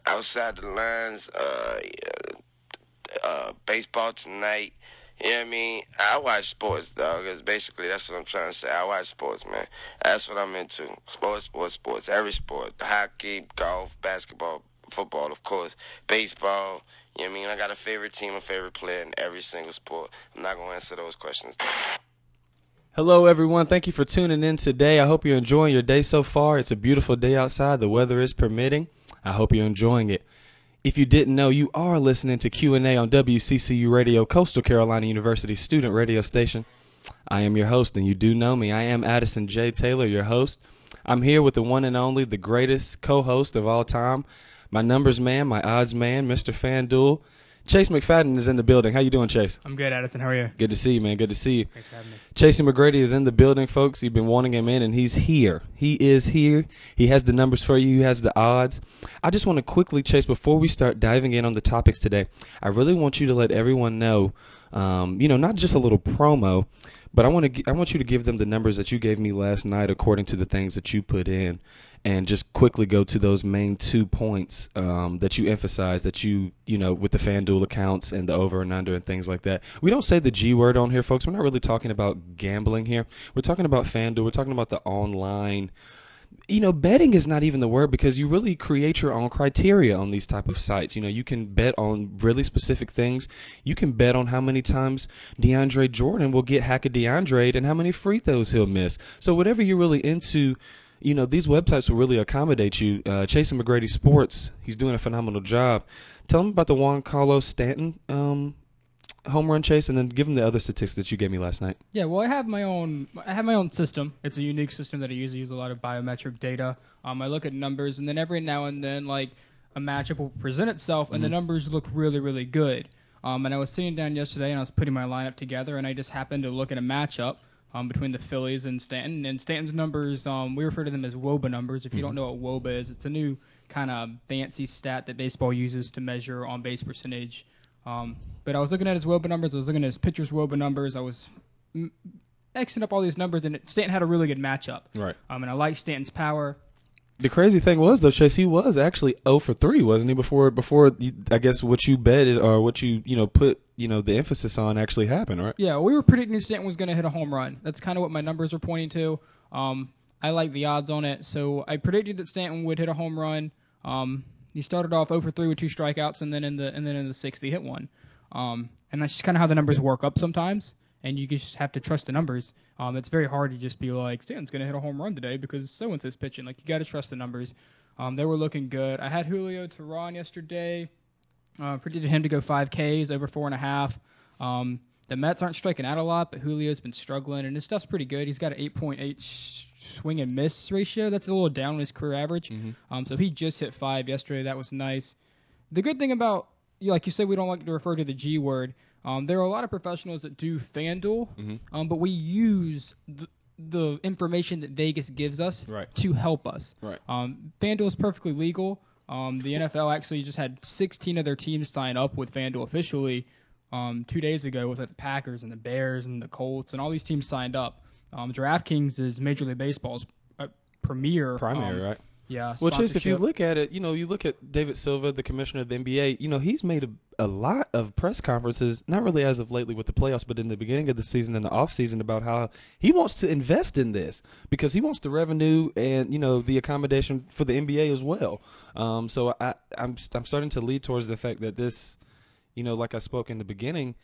outside the lines, baseball tonight. You know what I mean? I watch sports, dog. Basically, that's what I'm trying to say. I watch sports, man. That's what I'm into. Sports. Every sport. Hockey, golf, basketball, football, of course. Baseball. You know what I mean? I got a favorite team, a favorite player in every single sport. I'm not going to answer those questions. Hello, everyone. Thank you for tuning in today. I hope you're enjoying your day so far. It's a beautiful day outside. The weather is permitting. I hope you're enjoying it. If you didn't know, you are listening to Q&A on W.C.C.U Radio, Coastal Carolina University student radio station. I am your host, and you do know me. I am Addison Taylor, your host. I'm here with the one and only, the greatest co-host of all time, my numbers man, my odds man, Mr. FanDuel. Chase McFadden is in the building. How you doing, Chase? I'm good, Addison. How are you? Good to see you, man. Good to see you. Thanks for having me. Chasey McGrady is in the building, folks. You've been wanting him in, and he's here. He is here. He has the numbers for you. He has the odds. I just want to quickly, Chase, before we start diving in on the topics today, I really want you to let everyone know, not just a little promo, but I want you to give them the numbers that you gave me last night according to the things that you put in, and just quickly go to those main 2 points that you emphasize, that you with the FanDuel accounts and the over and under and things like that. We don't say the G word on here, folks. We're not really talking about gambling here. We're talking about FanDuel. We're talking about the online. Betting is not even the word, because you really create your own criteria on these type of sites. You can bet on really specific things. You can bet on how many times DeAndre Jordan will get hack a DeAndre and how many free throws he'll miss. So whatever you're really into, these websites will really accommodate you. Chase McGrady Sports, he's doing a phenomenal job. Tell him about the Juan Carlos Stanton home run, Chase, and then give him the other statistics that you gave me last night. Yeah, well, I have my own system. It's a unique system that I use a lot of biometric data. I look at numbers, and then every now and then, like, a matchup will present itself, and the numbers look really, really good. And I was sitting down yesterday, and I was putting my lineup together, and I just happened to look at a matchup between the Phillies and Stanton. And Stanton's numbers, we refer to them as WOBA numbers. If you don't know what WOBA is, it's a new kind of fancy stat that baseball uses to measure on-base percentage. But I was looking at his WOBA numbers. I was looking at his pitcher's WOBA numbers. I was Xing up all these numbers, and Stanton had a really good matchup. Right. And I like Stanton's power. The crazy thing was, though, Chase, he was actually 0 for 3, wasn't he? Before I guess what you betted or what you put the emphasis on actually happened, right? Yeah, we were predicting Stanton was going to hit a home run. That's kind of what my numbers are pointing to. I like the odds on it, so I predicted that Stanton would hit a home run. He started off 0 for 3 with 2 strikeouts, and then in the sixth he hit one. And that's just kind of how the numbers work up sometimes, and you just have to trust the numbers. It's very hard to just be like, Stanton's going to hit a home run today because so-and-so's pitching. Like, you got to trust the numbers. They were looking good. I had Julio Teheran yesterday. Predicted him to go 5Ks, over 4.5. The Mets aren't striking out a lot, but Julio's been struggling, and his stuff's pretty good. He's got an 8.8 swing and miss ratio. That's a little down on his career average. So he just hit 5 yesterday. That was nice. The good thing about, like you said, we don't like to refer to the G word. There are a lot of professionals that do FanDuel, but we use the information that Vegas gives us to help us. Right. FanDuel is perfectly legal. The NFL actually just had 16 of their teams sign up with FanDuel officially 2 days ago. It was like the Packers and the Bears and the Colts, and all these teams signed up. DraftKings is Major League Baseball's premier. Right? Yeah. Well, Chase, if you look at it, you look at David Silva, the commissioner of the NBA, he's made a lot of press conferences, not really as of lately with the playoffs, but in the beginning of the season and the offseason, about how he wants to invest in this because he wants the revenue and, the accommodation for the NBA as well. So I'm starting to lead towards the fact that this, like I spoke in the beginning,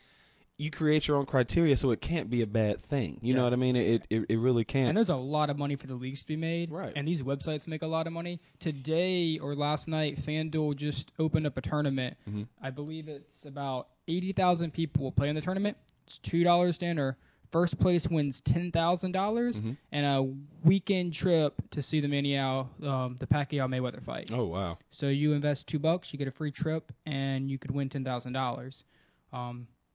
you create your own criteria, so it can't be a bad thing. You know what I mean? It really can't. And there's a lot of money for the leagues to be made. Right. And these websites make a lot of money. Today or last night, FanDuel just opened up a tournament. I believe it's about 80,000 people will play in the tournament. It's $2 to enter. First place wins $10,000 and a weekend trip to see the Pacquiao Mayweather fight. Oh, wow. So you invest $2, you get a free trip, and you could win $10,000.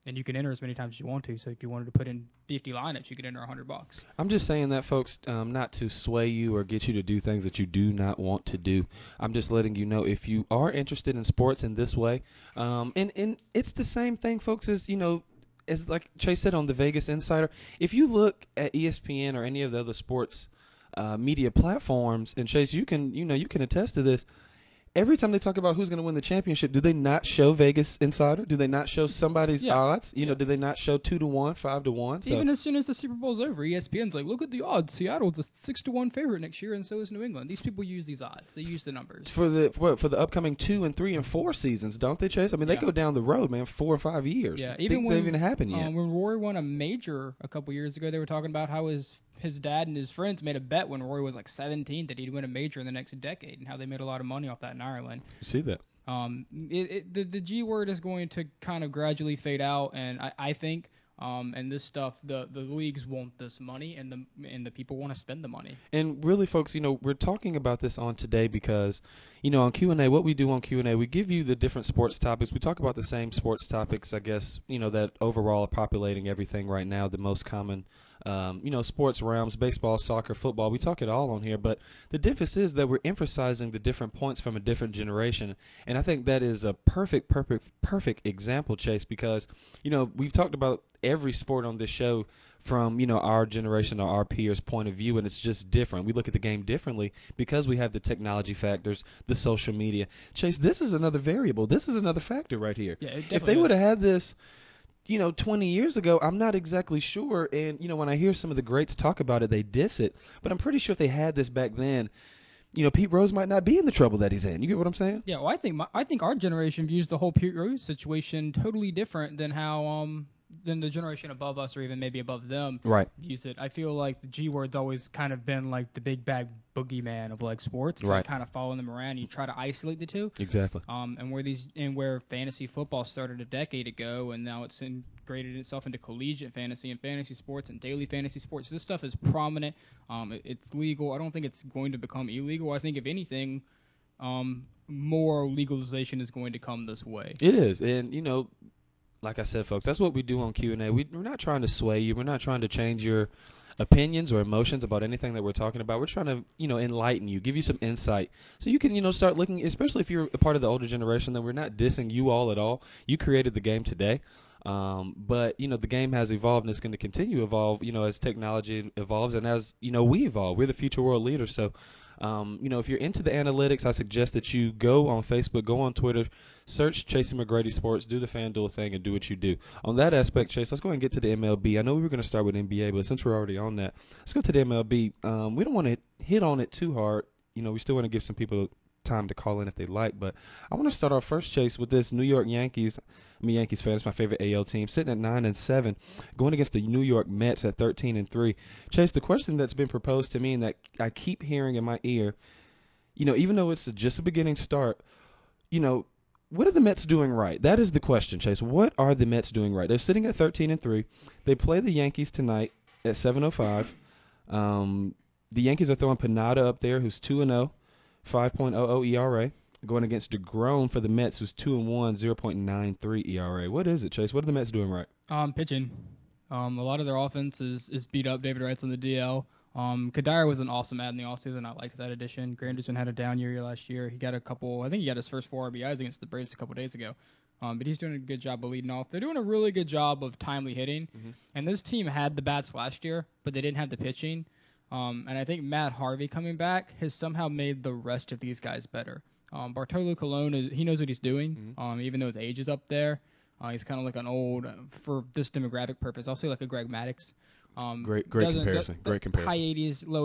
And you can enter as many times as you want to. So if you wanted to put in 50 lineups, you could enter $100. I'm just saying that, folks, not to sway you or get you to do things that you do not want to do. I'm just letting you know if you are interested in sports in this way. And it's the same thing, folks, as like Chase said on the Vegas Insider. If you look at ESPN or any of the other sports media platforms, and Chase, you can attest to this. every time they talk about who's going to win the championship, do they not show Vegas Insider? Do they not show somebody's odds? You know, do they not show 2-1, 5-1? So, even as soon as the Super Bowl's over, ESPN's like, look at the odds. Seattle's a 6-1 favorite next year, and so is New England. These people use these odds. They use the numbers for the upcoming 2 and 3 and 4 seasons, don't they, Chase? I mean, they go down the road, man, 4 or 5 years. Yeah, even when even happened yet. When Rory won a major a couple years ago, they were talking about how his dad and his friends made a bet when Rory was like 17 that he'd win a major in the next decade, and how they made a lot of money off that in Ireland. You see that? The G word is going to kind of gradually fade out, and I think. And this stuff, the leagues want this money, and the people want to spend the money. And really, folks, you know, we're talking about this on today because, you know, on Q&A, what we do on Q&A, we give you the different sports topics. We talk about the same sports topics, I guess, you know, that overall are populating everything right now, the most common, you know, sports realms, baseball, soccer, football. We talk it all on here, but the difference is that we're emphasizing the different points from a different generation, and I think that is a perfect example, Chase, because, you know, we've talked about every sport on this show from, you know, our generation or our peers' point of view, and it's just different. We look at the game differently because we have the technology factors, the social media. Chase, this is another variable. This is another factor right here. Yeah, if they would have had this, you know, 20 years ago, I'm not exactly sure. And, you know, when I hear some of the greats talk about it, they diss it. But I'm pretty sure if they had this back then, you know, Pete Rose might not be in the trouble that he's in. You get what I'm saying? Yeah, well, I think our generation views the whole Pete Rose situation totally different than how than the generation above us or even maybe above them views it. I feel like the G word's always kind of been like the big bad boogeyman of like sports. It's like kind of following them around. You try to isolate the two. Exactly. And where fantasy football started a decade ago, and now it's integrated itself into collegiate fantasy and fantasy sports and daily fantasy sports. This stuff is prominent. It's legal. I don't think it's going to become illegal. I think if anything, more legalization is going to come this way. It is, and you know, like I said, folks, that's what we do on Q&A. We're not trying to sway you. We're not trying to change your opinions or emotions about anything that we're talking about. We're trying to, you know, enlighten you, give you some insight so you can, you know, start looking, especially if you're a part of the older generation, then we're not dissing you all at all. You created the game today. But, you know, the game has evolved and it's going to continue to evolve, you know, as technology evolves and as, you know, we evolve. We're the future world leaders. So, you know, if you're into the analytics, I suggest that you go on Facebook, go on Twitter, search Chasey McGrady Sports, do the FanDuel thing, and do what you do. On that aspect, Chase, let's go ahead and get to the MLB. I know we were going to start with NBA, but since we're already on that, let's go to the MLB. We don't want to hit on it too hard. You know, we still want to give some people time to call in if they like, but I want to start our first, Chase, with this New York Yankees. I'm a Yankees fan. It's my favorite AL team, sitting at 9-7, going against the New York Mets at 13-3. Chase, the question that's been proposed to me and that I keep hearing in my ear, you know, even though it's just a beginning start, you know, what are the Mets doing right? That is the question, Chase. What are the Mets doing right? They're sitting at 13-3. They play the Yankees tonight at 7:05. The Yankees are throwing Pineda up there, who's 2-0. 5.00 ERA, going against DeGrom for the Mets, who's 2-1, 0.93 ERA. What is it, Chase? What are the Mets doing right? Pitching. A lot of their offense is beat up. David Wright's on the DL. Kadire was an awesome ad in the offseason. I liked that addition. Granderson had a down year last year. He got I think he got his first 4 RBIs against the Braves a couple days ago. But he's doing a good job of leading off. They're doing a really good job of timely hitting. Mm-hmm. And this team had the bats last year, but they didn't have the pitching. And I think Matt Harvey coming back has somehow made the rest of these guys better. Bartolo Colon, he knows what he's doing, mm-hmm. Even though his age is up there. He's kind of like an old, for this demographic purpose, I'll say like a Greg Maddux. Great comparison. Great comparison. High 80s, low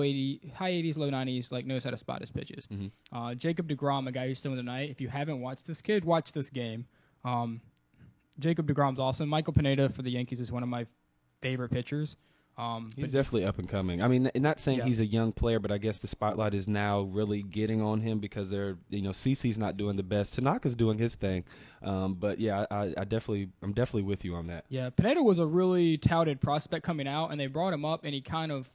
90s, like knows how to spot his pitches. Mm-hmm. Jacob deGrom, a guy who's still in the night. If you haven't watched this kid, watch this game. Jacob deGrom's awesome. Michael Pineda for the Yankees is one of my favorite pitchers. He's definitely up and coming. I mean, not saying he's a young player, but I guess the spotlight is now really getting on him because CC's not doing the best. Tanaka's doing his thing. But yeah, I'm definitely with you on that. Yeah, Pineda was a really touted prospect coming out, and they brought him up, and he kind of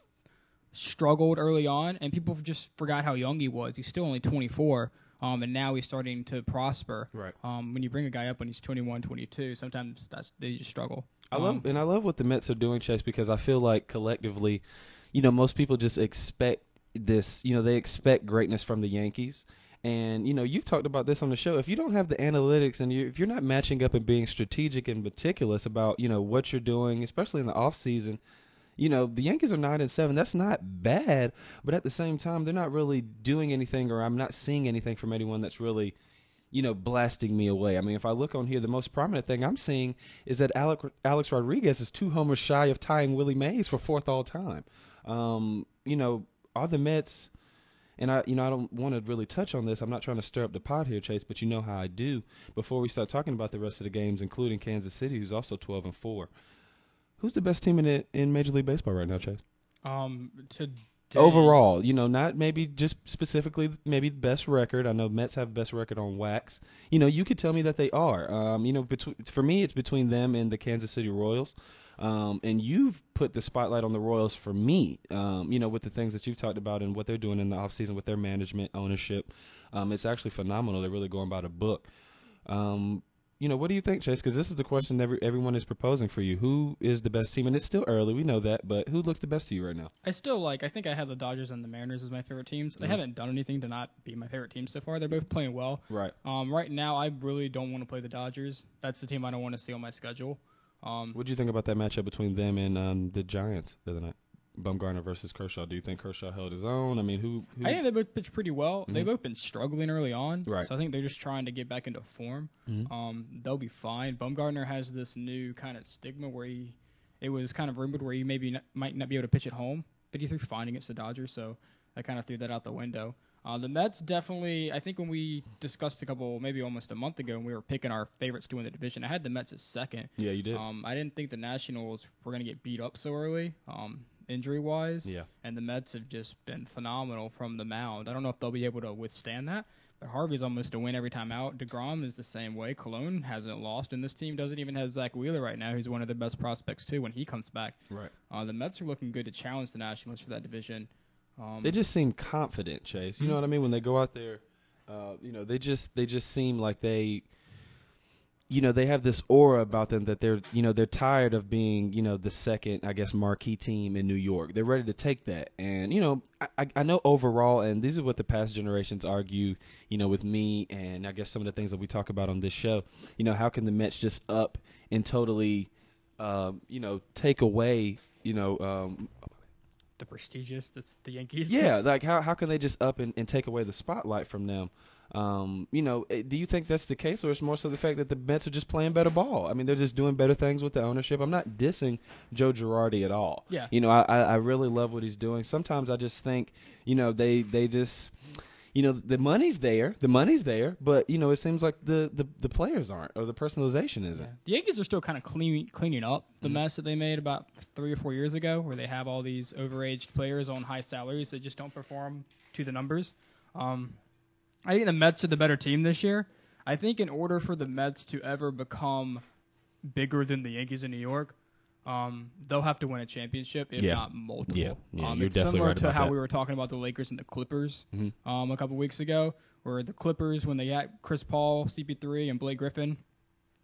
struggled early on, and people just forgot how young he was. He's still only 24. And now he's starting to prosper. Right. When you bring a guy up when he's 21, 22, sometimes they just struggle. I love what the Mets are doing, Chase, because I feel like collectively, most people just expect this. They expect greatness from the Yankees. And, you've talked about this on the show. If you don't have the analytics and if you're not matching up and being strategic and meticulous about, what you're doing, especially in the off season, The Yankees are 9-7. That's not bad, but at the same time, they're not really doing anything, or I'm not seeing anything from anyone that's really, blasting me away. I mean, if I look on here, the most prominent thing I'm seeing is that Alex Rodriguez is 2 homers shy of tying Willie Mays for 4th all time. Are the Mets, and I don't want to really touch on this. I'm not trying to stir up the pot here, Chase, but you know how I do. Before we start talking about the rest of the games, including Kansas City, who's also 12-4. Who's the best team in Major League Baseball right now, Chase? Today, Overall, not maybe just specifically maybe the best record. I know Mets have the best record on wax. You could tell me that they are. For me, it's between them and the Kansas City Royals. And you've put the spotlight on the Royals for me, with the things that you've talked about and what they're doing in the offseason with their management, ownership. It's actually phenomenal. They're really going by the book. What do you think, Chase? Because this is the question everyone is proposing for you. Who is the best team? And it's still early, we know that, but who looks the best to you right now? I think I have the Dodgers and the Mariners as my favorite teams. They haven't done anything to not be my favorite team so far. They're both playing well. Right. Right now, I really don't want to play the Dodgers. That's the team I don't want to see on my schedule. What do you think about that matchup between them and the Giants the other night? Bumgarner versus Kershaw. Do you think Kershaw held his own? I mean, who? I think they both pitched pretty well. Mm-hmm. They've both been struggling early on, right. So I think they're just trying to get back into form. Mm-hmm. They'll be fine. Bumgarner has this new kind of stigma where it was kind of rumored where he might not be able to pitch at home, but he threw fine against the Dodgers, so I kind of threw that out the window. The Mets definitely, I think when we discussed maybe almost a month ago, when we were picking our favorites to win the division, I had the Mets as second. Yeah, you did. I didn't think the Nationals were going to get beat up so early, injury-wise. Yeah. And the Mets have just been phenomenal from the mound. I don't know if they'll be able to withstand that, but Harvey's almost a win every time out. DeGrom is the same way. Cologne hasn't lost, and this team doesn't even have Zach Wheeler right now, who's one of their best prospects, too, when he comes back. Right. The Mets are looking good to challenge the Nationals for that division. They just seem confident, Chase. You know what I mean? When they go out there, they just seem like they have this aura about them that they're tired of being, the second, I guess, marquee team in New York. They're ready to take that. And, I know overall, and these are what the past generations argue, with me and I guess some of the things that we talk about on this show. How can the Mets just up and totally, take away, the prestigious, that's the Yankees. Yeah, like how can they just up and take away the spotlight from them? Do you think that's the case, or it's more so the fact that the Mets are just playing better ball? I mean, they're just doing better things with the ownership. I'm not dissing Joe Girardi at all. Yeah. I really love what he's doing. Sometimes I just think, they just, the money's there, but it seems like the players aren't, or the personalization isn't. Yeah. The Yankees are still kind of cleaning up the mess that they made about 3 or 4 years ago, where they have all these overaged players on high salaries that just don't perform to the numbers. I think the Mets are the better team this year. I think in order for the Mets to ever become bigger than the Yankees in New York, they'll have to win a championship, if not multiple. Yeah, you're it's definitely similar right to about how that. we were talking about the Lakers and the Clippers a couple weeks ago, where the Clippers, when they had Chris Paul, CP3, and Blake Griffin,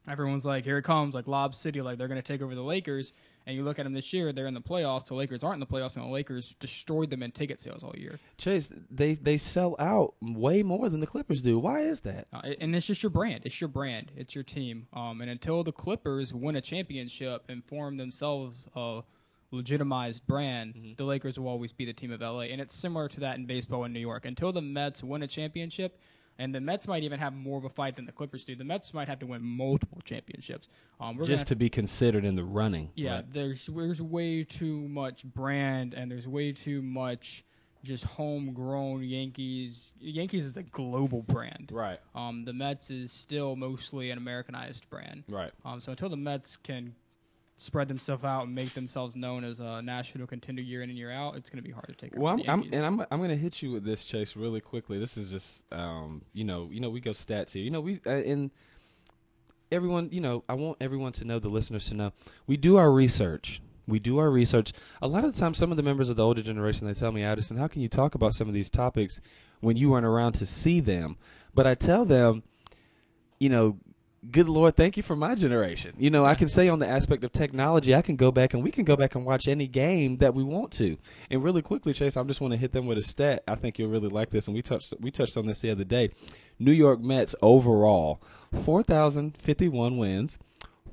everyone's like, here it comes, like Lob City, like they're going to take over the Lakers. And you look at them this year, they're in the playoffs. The Lakers aren't in the playoffs, and the Lakers destroyed them in ticket sales all year. Chase, they sell out way more than the Clippers do. Why is that? And it's just your brand. It's your brand. It's your team. And until the Clippers win a championship and form themselves a legitimized brand, the Lakers will always be the team of LA. And it's similar to that in baseball in New York. Until the Mets win a championship, and the Mets might even have more of a fight than the Clippers do. The Mets might have to win multiple championships. Just to be considered in the running. Yeah, right? there's way too much brand, and there's way too much just homegrown Yankees. Yankees is a global brand. Right. The Mets is still mostly an Americanized brand. Right. So until the Mets can spread themselves out and make themselves known as a national contender year in and year out, it's going to be hard to take. Well, I'm going to hit you with this, Chase, really quickly. This is just, we go stats here. We and everyone, I want everyone to know, the listeners to know, we do our research. A lot of the time, some of the members of the older generation, they tell me, Addison, how can you talk about some of these topics when you weren't around to see them? But I tell them, good Lord, thank you for my generation. I can say on the aspect of technology, we can go back and watch any game that we want to. And really quickly, Chase, I just want to hit them with a stat. I think you'll really like this, and we touched on this the other day. New York Mets overall, 4,051 wins,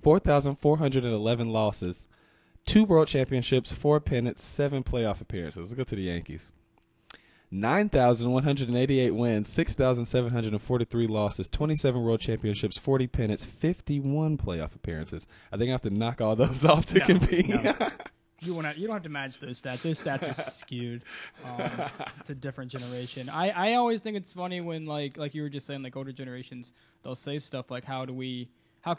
4,411 losses, 2 world championships, 4 pennants, 7 playoff appearances. Let's go to the Yankees. 9,188 wins, 6,743 losses, 27 world championships, 40 pennants, 51 playoff appearances. I think I have to knock all those off to compete. No. You don't have to match those stats. Those stats are skewed. It's a different generation. I always think it's funny when like you were just saying, like older generations, they'll say stuff like how can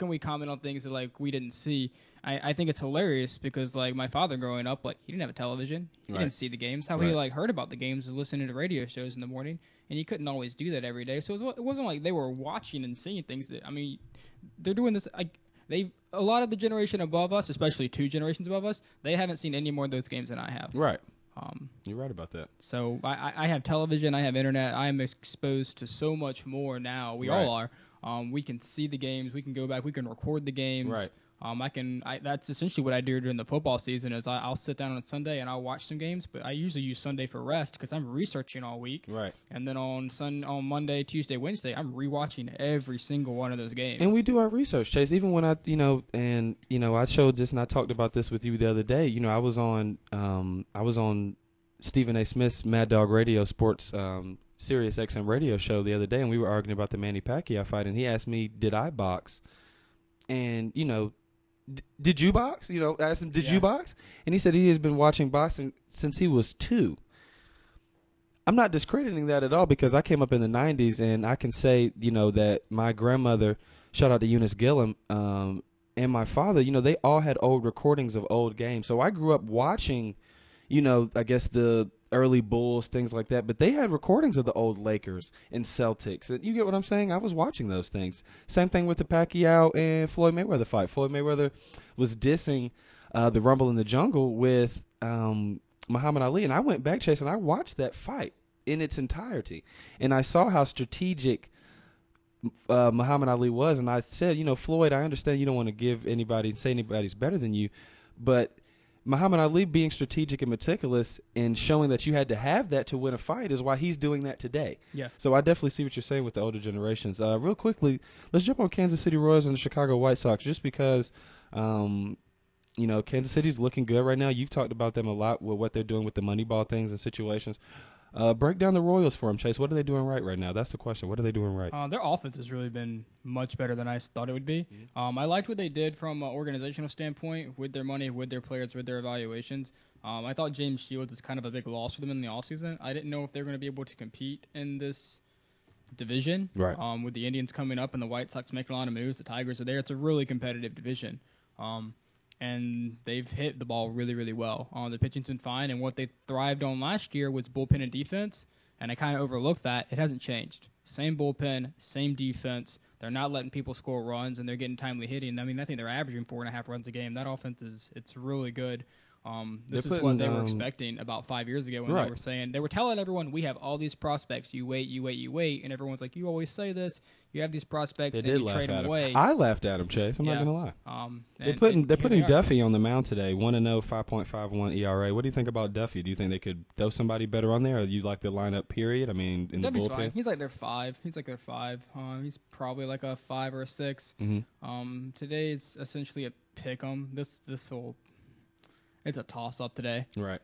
we comment on things that like we didn't see. I think it's hilarious because like my father growing up, like he didn't have a television, he didn't see the games. How he like heard about the games was listening to radio shows in the morning, and he couldn't always do that every day. So it wasn't like they were watching and seeing things that they're doing this. A lot of the generation above us, especially 2 generations above us, they haven't seen any more of those games than I have. Right. You're right about that. So I have television, I have internet, I am exposed to so much more now. We all are. We can see the games, we can go back, we can record the games. Right. That's essentially what I do during the football season is I'll sit down on Sunday and I'll watch some games, but I usually use Sunday for rest because I'm researching all week. Right. And then on Monday, Tuesday, Wednesday, I'm rewatching every single one of those games. And we do our research, Chase. Even when I showed this and I talked about this with you the other day. I was on Stephen A. Smith's Mad Dog Radio Sports Sirius XM radio show the other day, and we were arguing about the Manny Pacquiao fight, and he asked me, did I box? And, did you box? I asked him, did you box? And he said he has been watching boxing since he was 2. I'm not discrediting that at all because I came up in the 90s, and I can say, that my grandmother, shout out to Eunice Gillum, and my father, they all had old recordings of old games. So I grew up watching, I guess the early Bulls, things like that. But they had recordings of the old Lakers and Celtics. And you get what I'm saying? I was watching those things. Same thing with the Pacquiao and Floyd Mayweather fight. Floyd Mayweather was dissing the Rumble in the Jungle with Muhammad Ali. And I went back, Chase, and I watched that fight in its entirety. And I saw how strategic Muhammad Ali was. And I said, Floyd, I understand you don't want to say anybody's better than you. But Muhammad Ali being strategic and meticulous and showing that you had to have that to win a fight is why he's doing that today. Yeah. So I definitely see what you're saying with the older generations. Real quickly, let's jump on Kansas City Royals and the Chicago White Sox just because, Kansas City's looking good right now. You've talked about them a lot with what they're doing with the Moneyball things and situations. Break down the Royals for them, Chase. What are they doing right now? That's the question. What are they doing right? Their offense has really been much better than I thought it would be. Mm-hmm. I liked what they did from an organizational standpoint with their money, with their players, with their evaluations. I thought James Shields is kind of a big loss for them in the offseason. I didn't know if they were going to be able to compete in this division. Right. With the Indians coming up and the White Sox making a lot of moves, the Tigers are there. It's a really competitive division. And they've hit the ball really, really well. The pitching's been fine, and what they thrived on last year was bullpen and defense, and I kind of overlooked that. It hasn't changed. Same bullpen, same defense. They're not letting people score runs, and they're getting timely hitting. I think they're averaging 4.5 runs a game. That offense it's really good. This is what they were expecting about 5 years ago when they were telling everyone, we have all these prospects. You wait, and everyone's like, you always say this. You have these prospects, and you trade them away. I laughed at him, Chase. I'm not gonna lie. They're putting Duffy on the mound today. 1-0, 5.51 ERA. What do you think about Duffy? Do you think they could throw somebody better on there, or do you like the lineup? Period. In Duffy's the bullpen. Fine. He's like their 5. He's probably like a 5 or a 6. Mm-hmm. Today it's essentially a pick 'em. It's a toss-up today. Right.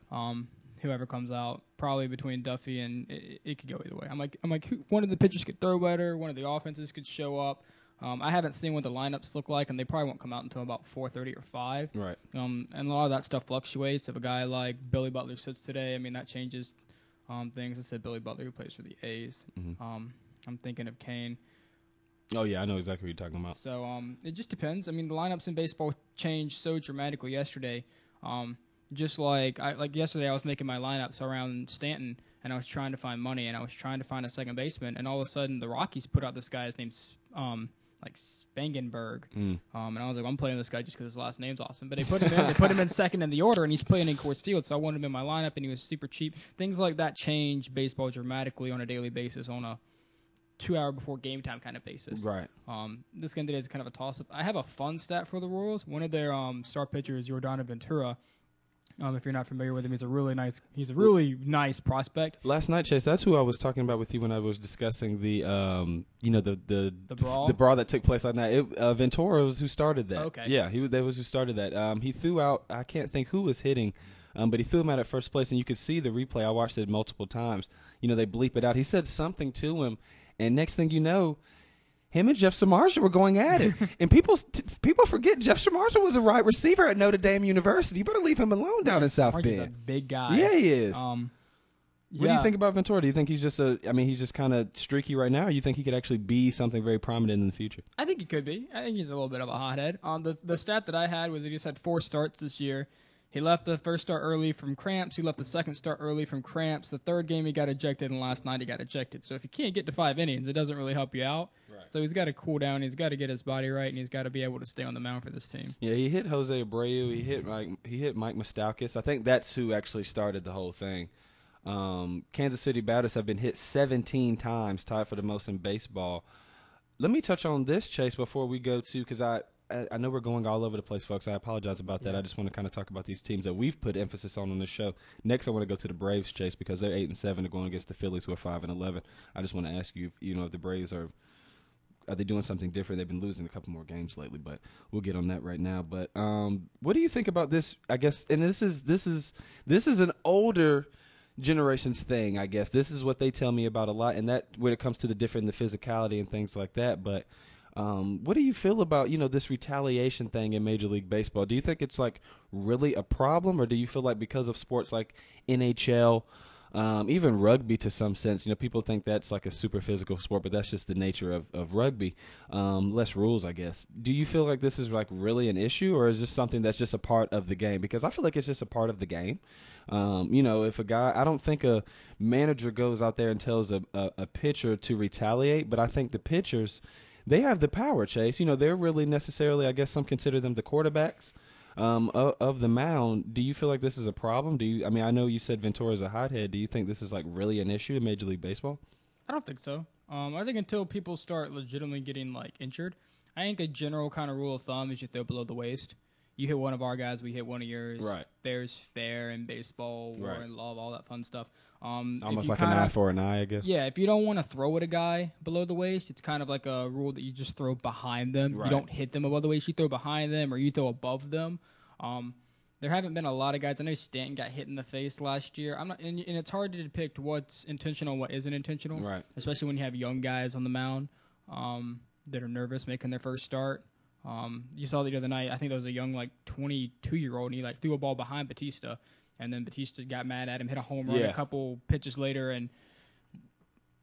Whoever comes out, probably between Duffy and it could go either way. I'm like, one of the pitchers could throw better. One of the offenses could show up. I haven't seen what the lineups look like, and they probably won't come out until about 4:30 or 5. Right. And a lot of that stuff fluctuates. If a guy like Billy Butler sits today, that changes things. I said Billy Butler, who plays for the A's. Mm-hmm. I'm thinking of Kane. Oh, yeah, I know exactly what you're talking about. So it just depends. The lineups in baseball changed so dramatically yesterday. Just like yesterday, I was making my lineups around Stanton, and I was trying to find money, and I was trying to find a second baseman, and all of a sudden, the Rockies put out this guy's name's Spangenberg, and I was like, I'm playing this guy just because his last name's awesome. But they put him in. They put him in second in the order, and he's playing in Coors Field, so I wanted him in my lineup, and he was super cheap. Things like that change baseball dramatically on a daily basis, on a 2-hour before game time kind of basis. Right. This game today is kind of a toss-up. I have a fun stat for the Royals. One of their star pitchers, Yordan Ventura, If you're not familiar with him, he's a really nice prospect. Last night, Chase, that's who I was talking about with you when I was discussing the brawl? The brawl that took place last night. Ventura was who started that. Okay. Yeah, that was who started that. He threw out, I can't think who was hitting, but he threw him out at first place, and you could see the replay. I watched it multiple times. They bleep it out. He said something to him, and next thing you know, him and Jeff Samardzija were going at it. And people forget Jeff Samardzija was a right receiver at Notre Dame University. You better leave him alone down in South Bend. He's a big guy. Yeah, he is. Yeah. What do you think about Ventura? Do you think he's just he's just kind of streaky right now, or you think he could actually be something very prominent in the future? I think he could be. I think he's a little bit of a hothead. The stat that I had was he just had 4 starts this year. He left the first start early from cramps. He left the second start early from cramps. The third game he got ejected, and last night he got ejected. So if you can't get to 5 innings, it doesn't really help you out. Right. So he's got to cool down. He's got to get his body right, and he's got to be able to stay on the mound for this team. Yeah, he hit Jose Abreu. He hit Mike Moustakas. I think that's who actually started the whole thing. Kansas City batters have been hit 17 times, tied for the most in baseball. Let me touch on this, Chase, before we go to, because I know we're going all over the place, folks. I apologize about that. I just want to kind of talk about these teams that we've put emphasis on this show. Next, I want to go to the Braves, Chase, because they're 8-7. They're going against the Phillies, who are 5-11. I just want to ask you, if the Braves are they doing something different? They've been losing a couple more games lately, but we'll get on that right now. But what do you think about this? I guess, and this is an older generations thing, I guess. This is what they tell me about a lot, and that when it comes to the physicality and things like that. But what do you feel about, this retaliation thing in Major League Baseball? Do you think it's really a problem, or do you feel like because of sports like NHL, even rugby to some sense, people think that's like a super physical sport, but that's just the nature of rugby, less rules, I guess. Do you feel like this is really an issue, or is this something that's just a part of the game? Because I feel like it's just a part of the game. If a guy, I don't think a manager goes out there and tells a pitcher to retaliate, but I think the pitchers, they have the power, Chase. They're really necessarily, I guess some consider them the quarterbacks of the mound. Do you feel like this is a problem? I know you said Ventura's a hothead. Do you think this is really an issue in Major League Baseball? I don't think so. I think until people start legitimately getting injured, I think a general kind of rule of thumb is you throw below the waist. You hit one of our guys, we hit one of yours. Right. There's fair in baseball, war right. and love, all that fun stuff. Almost like an eye for an eye, I guess. Yeah, if you don't want to throw at a guy below the waist, it's kind of like a rule that you just throw behind them. Right. You don't hit them above the waist. You throw behind them or you throw above them. There haven't been a lot of guys. I know Stanton got hit in the face last year. And it's hard to depict what's intentional and what isn't intentional. Right. Especially when you have young guys on the mound that are nervous making their first start. You saw the other night, I think there was a young 22-year-old, and he threw a ball behind Batista, and then Batista got mad at him, hit a home run a couple pitches later, and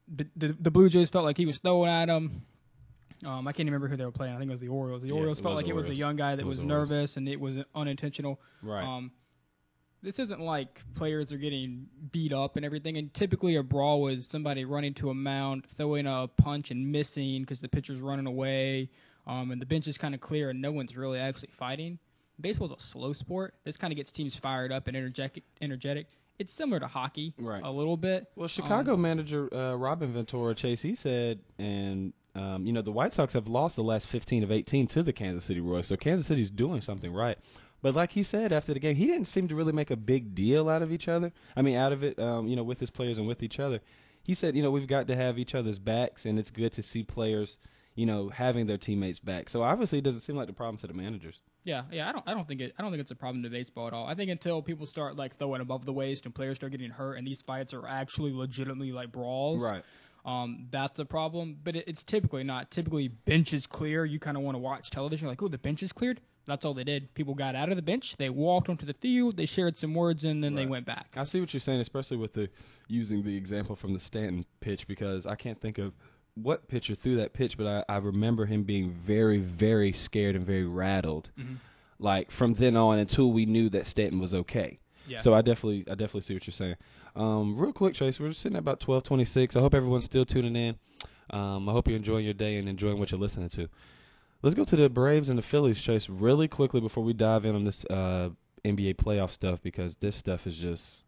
the Blue Jays felt like he was throwing at him. I can't even remember who they were playing. I think it was the Orioles. The Orioles felt like it was a young guy that was nervous, and it was unintentional. Right. This isn't like players are getting beat up and everything, and typically a brawl was somebody running to a mound, throwing a punch and missing because the pitcher's running away. And the bench is kind of clear and no one's really actually fighting. Baseball's a slow sport. This kind of gets teams fired up and energetic. It's similar to hockey a little bit. Well, Chicago manager Robin Ventura, Chase, he said, and the White Sox have lost the last 15 of 18 to the Kansas City Royals, so Kansas City's doing something right. But like he said after the game, he didn't seem to really make a big deal out of it, with his players and with each other. He said, we've got to have each other's backs, and it's good to see players having their teammates back. So obviously it doesn't seem like the problem to the managers. Yeah. I don't think it's a problem to baseball at all. I think until people start throwing above the waist and players start getting hurt and these fights are actually legitimately brawls. Right. That's a problem. But it's typically not. Typically bench is clear. You kind of want to watch television. The bench is cleared. That's all they did. People got out of the bench. They walked onto the field. They shared some words and then they went back. I see what you're saying, especially with using the example from the Stanton pitch, because I can't think of what pitcher threw that pitch, but I remember him being very, very scared and very rattled. Mm-hmm. From then on until we knew that Stanton was okay. Yeah. So I definitely see what you're saying. Real quick, Trace, we're sitting at about 12:26. I hope everyone's still tuning in. I hope you're enjoying your day and enjoying what you're listening to. Let's go to the Braves and the Phillies, Chase, really quickly before we dive in on this NBA playoff stuff, because this stuff is just,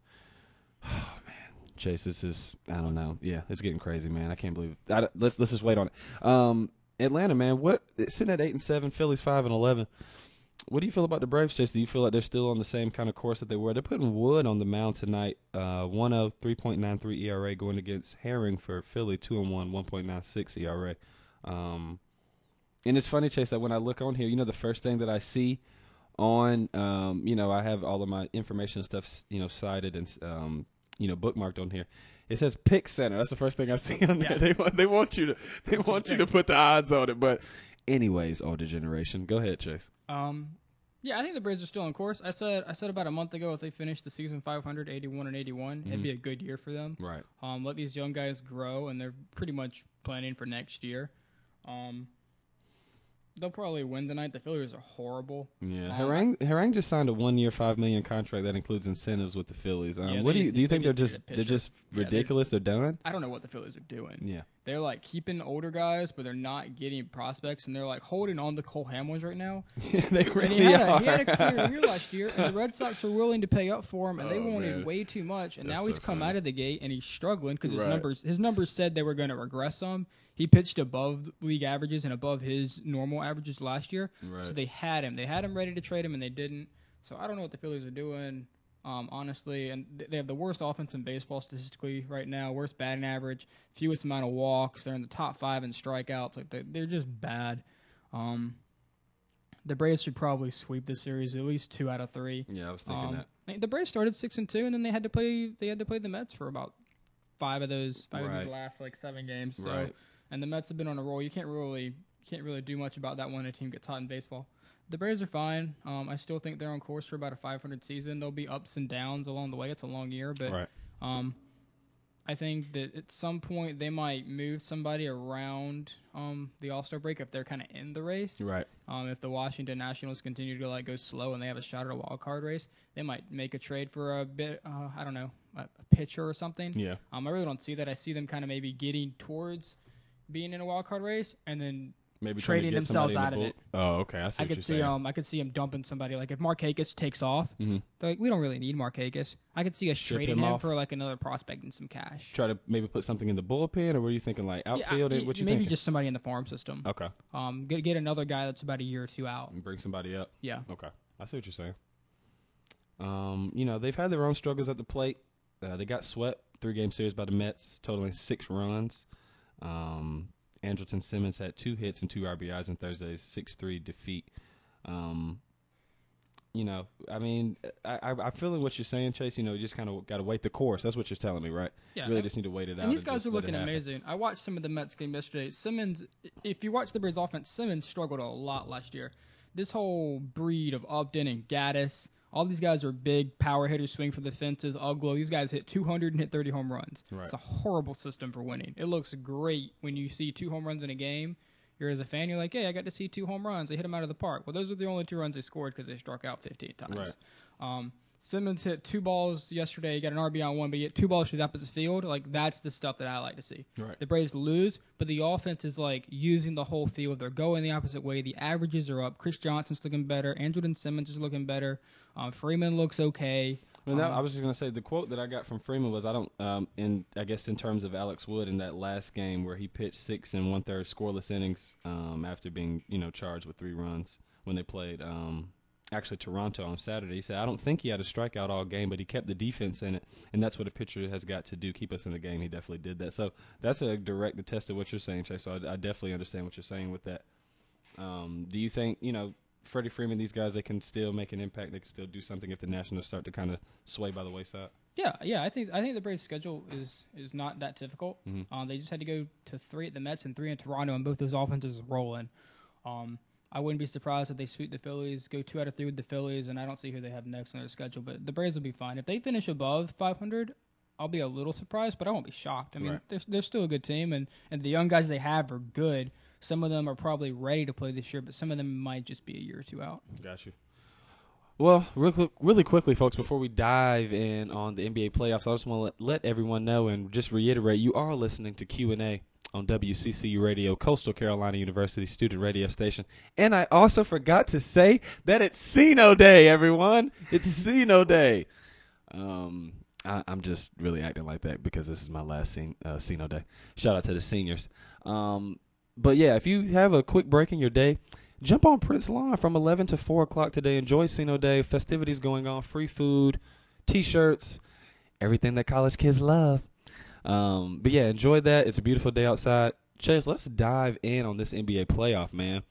oh man, Chase, this is, I don't know. Yeah, it's getting crazy, man. I can't believe it. Let's just wait on it. Atlanta, man, it's sitting at 8-7, Phillies 5-11. What do you feel about the Braves, Chase? Do you feel like they're still on the same kind of course that they were? They're putting Wood on the mound tonight. 1-0, 3.93 ERA going against Herring for Philly, 2-1, 1.96 ERA. And it's funny, Chase, that when I look on here, the first thing that I see on, I have all of my information and stuff, cited and, bookmarked on here. It says pick center. That's the first thing I see on there. Yeah. They want you to put the odds on it. But anyways, older generation. Go ahead, Chase. Yeah, I think the Braves are still on course. I said about a month ago if they finished the season 500, 81 and 81, it'd be a good year for them. Right. Let these young guys grow, and they're pretty much planning for next year. They'll probably win tonight. The Phillies are horrible. Yeah, Herang just signed a 1-year, $5 million contract that includes incentives with the Phillies. What do you think they're just ridiculous? They're done. I don't know what the Phillies are doing. Yeah, they're like keeping older guys, but they're not getting prospects, and they're like holding on to Cole Hamels right now. They really are. He had a career year last year, and the Red Sox were willing to pay up for him, and they wanted way too much. And now he's come out of the gate, and he's struggling because his numbers said they were going to regress some. He pitched above league averages and above his normal averages last year. Right. So they had him. They had him ready to trade him, and they didn't. So I don't know what the Phillies are doing, honestly. And they have the worst offense in baseball statistically right now, worst batting average, fewest amount of walks. They're in the top 5 in strikeouts. Like they're just bad. The Braves should probably sweep this series, at least 2 out of 3. Yeah, I was thinking that. The Braves started 6-2, and then they had to play the Mets for about 5 of those the last 7 games. So. Right. And the Mets have been on a roll. You can't really do much about that when a team gets hot in baseball. The Braves are fine. I still think they're on course for about a 500 season. There'll be ups and downs along the way. It's a long year, but I think that at some point they might move somebody around the All-Star break if they're kind of in the race. Right. If the Washington Nationals continue to go slow and they have a shot at a wild card race, they might make a trade for a bit. I don't know, a pitcher or something. Yeah. I really don't see that. I see them kind of maybe getting towards being in a wild card race and then maybe trading themselves out of it. Oh, okay. I could see I could see him dumping somebody. Like if Markakis takes off, they're like, we don't really need Markakis. I could see us trading him for another prospect and some cash. Try to maybe put something in the bullpen, or what are you thinking? Like outfield? What you maybe thinking? Just somebody in the farm system. Okay. Get another guy that's about a year or 2 out. And bring somebody up. Yeah. Okay. I see what you're saying. They've had their own struggles at the plate. They got swept 3-game series by the Mets, totaling 6 runs. Andrelton Simmons had 2 hits and 2 RBIs in Thursday's 6-3 defeat. I'm feeling what you're saying, Chase. You just kind of got to wait the course. That's what you're telling me, right? Yeah. Really just need to wait it out. And these guys are looking amazing. I watched some of the Mets game yesterday. Simmons, if you watch the Braves offense, Simmons struggled a lot last year. This whole breed of Upton and Gaddis, all these guys are big power hitters, swing for the fences, ugly. These guys hit 200 and hit 30 home runs. Right. It's a horrible system for winning. It looks great when you see 2 home runs in a game. You're as a fan, you're like, hey, I got to see 2 home runs. They hit them out of the park. Well, those are the only 2 runs they scored because they struck out 15 times. Right. Simmons hit 2 balls yesterday. He got an RBI on 1, but he hit 2 balls to the opposite field. Like, that's the stuff that I like to see. Right. The Braves lose, but the offense is, using the whole field. They're going the opposite way. The averages are up. Chris Johnson's looking better. Andrelton Simmons is looking better. Freeman looks okay. Well, I was just going to say, the quote that I got from Freeman was, I guess in terms of Alex Wood in that last game where he pitched 6 1/3 scoreless innings after being, charged with 3 runs when they played actually Toronto on Saturday. He said, I don't think he had a strikeout all game, but he kept the defense in it, and that's what a pitcher has got to do, keep us in the game. He definitely did that. So that's a direct attest to what you're saying, Chase. So I definitely understand what you're saying with that. Do you think, Freddie Freeman, these guys, they can still make an impact, they can still do something if the Nationals start to kind of sway by the wayside? Yeah, I think the Braves' schedule is not that difficult. They just had to go to 3 at the Mets and 3 in Toronto, and both those offenses are rolling. I wouldn't be surprised if they sweep the Phillies, go 2 out of 3 with the Phillies, and I don't see who they have next on their schedule. But the Braves will be fine. If they finish above 500, I'll be a little surprised, but I won't be shocked. I mean, they're still a good team, and the young guys they have are good. Some of them are probably ready to play this year, but some of them might just be a year or 2 out. Got you. Well, really quickly, folks, before we dive in on the NBA playoffs, I just want to let everyone know and just reiterate, you are listening to Q&A on W.C.C.U. Radio, Coastal Carolina University student radio station. And I also forgot to say that it's Seno Day, everyone. It's Seno Day. I'm just really acting like that because this is my last Seno Day. Shout out to the seniors. But yeah, if you have a quick break in your day, jump on Prince Lawn from 11 to 4 o'clock today. Enjoy Sino Day. Festivities going on. Free food, T-shirts, everything that college kids love. But yeah, enjoy that. It's a beautiful day outside. Chase, let's dive in on this NBA playoff, man.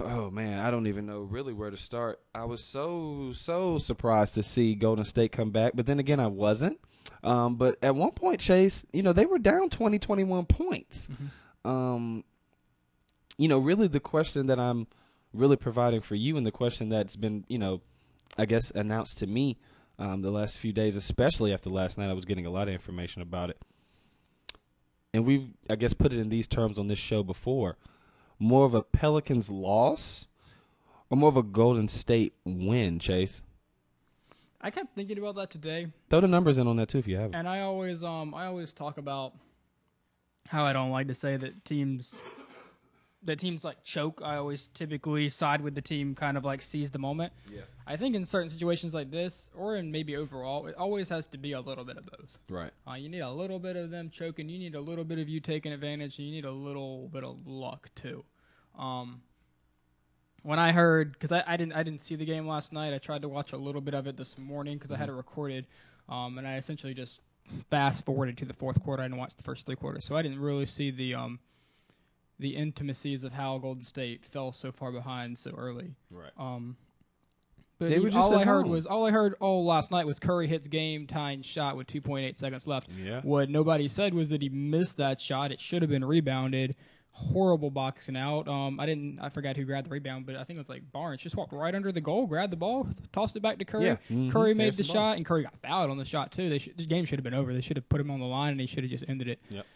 Oh man, I don't even know really where to start. I was so surprised to see Golden State come back, but then again I wasn't. But at one point, Chase, they were down 21 points. Mhm. Really the question that I'm really providing for you, and the question that's been, I guess announced to me the last few days, especially after last night, I was getting a lot of information about it. And we've, I guess, put it in these terms on this show before. More of a Pelicans loss or more of a Golden State win, Chase? I kept thinking about that today, Throw the numbers in on that too if you have it. and I always talk about how I don't like to say that teams like choke. I always typically side with the team kind of like seize the moment. Yeah. I think in certain situations like this, or in maybe overall, it always has to be a little bit of both. Right. You need a little bit of them choking. You need a little bit of you taking advantage. And you need a little bit of luck too. When I heard, because I didn't see the game last night, I tried to watch a little bit of it this morning because I had it recorded, and I essentially just fast forwarded to the fourth quarter and watched the first 3 quarters. So I didn't really see the intimacies of how Golden State fell so far behind so early. Right. But They were just all at I heard home. was last night was Curry hits game tying shot with 2.8 seconds left. Yeah. What nobody said was that he missed that shot. It should have been rebounded. Horrible boxing out. I forgot who grabbed the rebound, but I think it was like Barnes. Just walked right under the goal, grabbed the ball, tossed it back to Curry. Yeah. Mhm. Curry made the Harrison shot, Barnes. and Curry got fouled on the shot too. The game should have been over. They should have put him on the line, and he should have just ended it. Yep.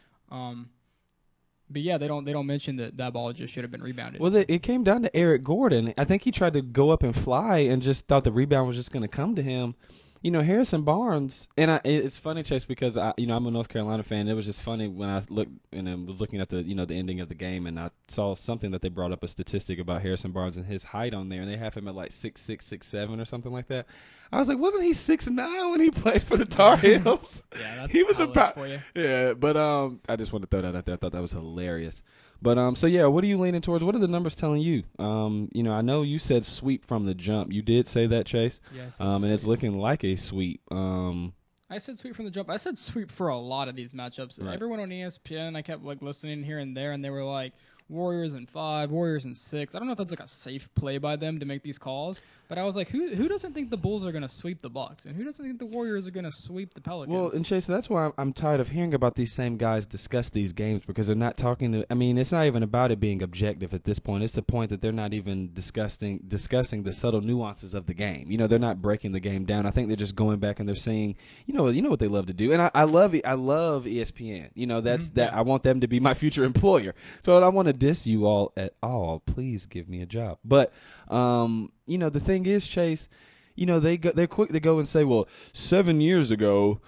But yeah, they don't mention that ball just should have been rebounded. Well, it came down to Eric Gordon. I think he tried to go up and fly and just thought the rebound was just going to come to him. Harrison Barnes, and it's funny, Chase, because I'm a North Carolina fan. It was just funny when I looked and I was looking at the the ending of the game, and I saw something that they brought up, a statistic about Harrison Barnes and his height on there, and they have him at like 6'6", 6'7", or something like that. I was like, wasn't he 6'9" when he played for the Tar Heels? Yeah, that's He was college about for you. Yeah, but I just wanted to throw that out there. I thought that was hilarious. But so yeah, what are you leaning towards? What are the numbers telling you? I know you said sweep from the jump. You did say that, Chase. Yes. And it's looking like a sweep. I said sweep from the jump. I said sweep for a lot of these matchups. Right. Everyone on ESPN, I kept like listening here and there, and they were like Warriors in 5, Warriors in 6. I don't know if that's like a safe play by them to make these calls, but I was like, who doesn't think the Bulls are going to sweep the Bucks, and who doesn't think the Warriors are going to sweep the Pelicans? Well, and Chase, that's why I'm tired of hearing about these same guys discuss these games, because they're not talking to. I mean, it's not even about it being objective at this point. It's the point that they're not even discussing the subtle nuances of the game. They're not breaking the game down. I think they're just going back and they're saying, what they love to do. And I love ESPN. That's that. Yeah. I want them to be my future employer. So I don't want to diss you all at all. Please give me a job. But the thing is, Chase, they're quick to go and say, well, 7 years ago,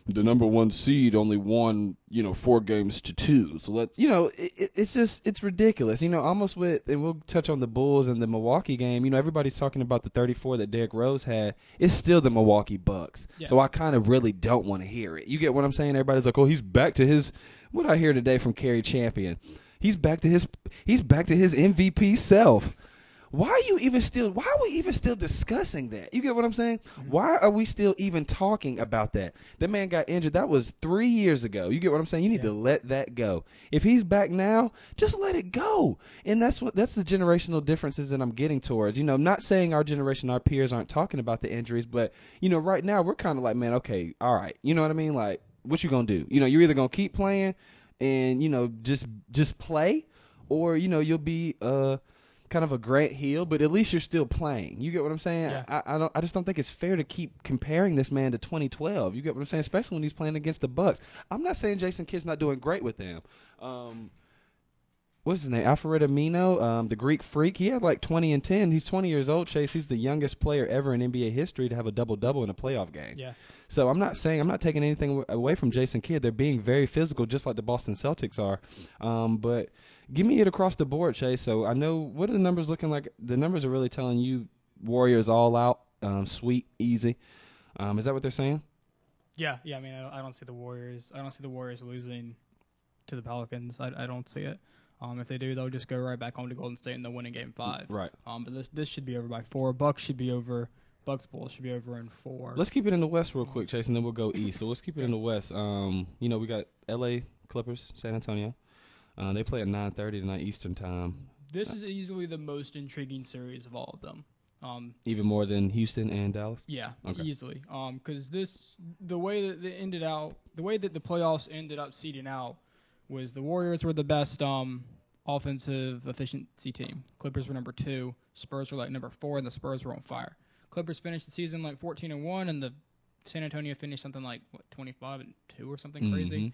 the number 1 seed only won, 4 games to 2. So let's, it's ridiculous. Almost with, and we'll touch on the Bulls and the Milwaukee game. Everybody's talking about the 34 that Derrick Rose had. It's still the Milwaukee Bucks. Yeah. So I kind of really don't want to hear it. You get what I'm saying? Everybody's like, oh, he's back to his. What I hear today from Kerry Champion. He's back to his MVP self. Why are we even still discussing that? You get what I'm saying? Mm-hmm. Why are we still even talking about that? That man got injured. That was 3 years ago. You get what I'm saying? You need to let that go. If he's back now, just let it go. And that's the generational differences that I'm getting towards. I'm not saying our generation, our peers aren't talking about the injuries, but right now we're kind of like, man, okay, all right. You know what I mean? Like, what you gonna do? You're either gonna keep playing and just play, or you'll be kind of a Grant Hill, but at least you're still playing. You get what I'm saying? Yeah. I just don't think it's fair to keep comparing this man to 2012. You get what I'm saying? Especially when he's playing against the Bucks. I'm not saying Jason Kidd's not doing great with them. What's his name? Alfred Amino, the Greek Freak. He had like 20 and 10. He's 20 years old, Chase. He's the youngest player ever in NBA history to have a double-double in a playoff game. Yeah. So I'm not taking anything away from Jason Kidd. They're being very physical, just like the Boston Celtics are. But give me it across the board, Chase. So I know, what are the numbers looking like? The numbers are really telling you Warriors all out, sweet, easy. Is that what they're saying? Yeah. I mean, I don't see the Warriors. I don't see the Warriors losing to the Pelicans. I don't see it. If they do, they'll just go right back home to Golden State and they'll win in Game 5. Right. But this should be over by 4. Bucks Bulls should be over in 4. Let's keep it in the West real quick, Chase, and then we'll go East. So let's keep it in the West. We got L.A. Clippers, San Antonio. They play at 9:30 tonight Eastern time. This is easily the most intriguing series of all of them. Even more than Houston and Dallas? Yeah, okay. Easily. Because the way that the playoffs ended up seeding out was the Warriors were the best offensive efficiency team. Clippers were number 2. Spurs were like number 4, and the Spurs were on fire. Clippers finished the season like 14-1, and the San Antonio finished something like 25-2 or something crazy.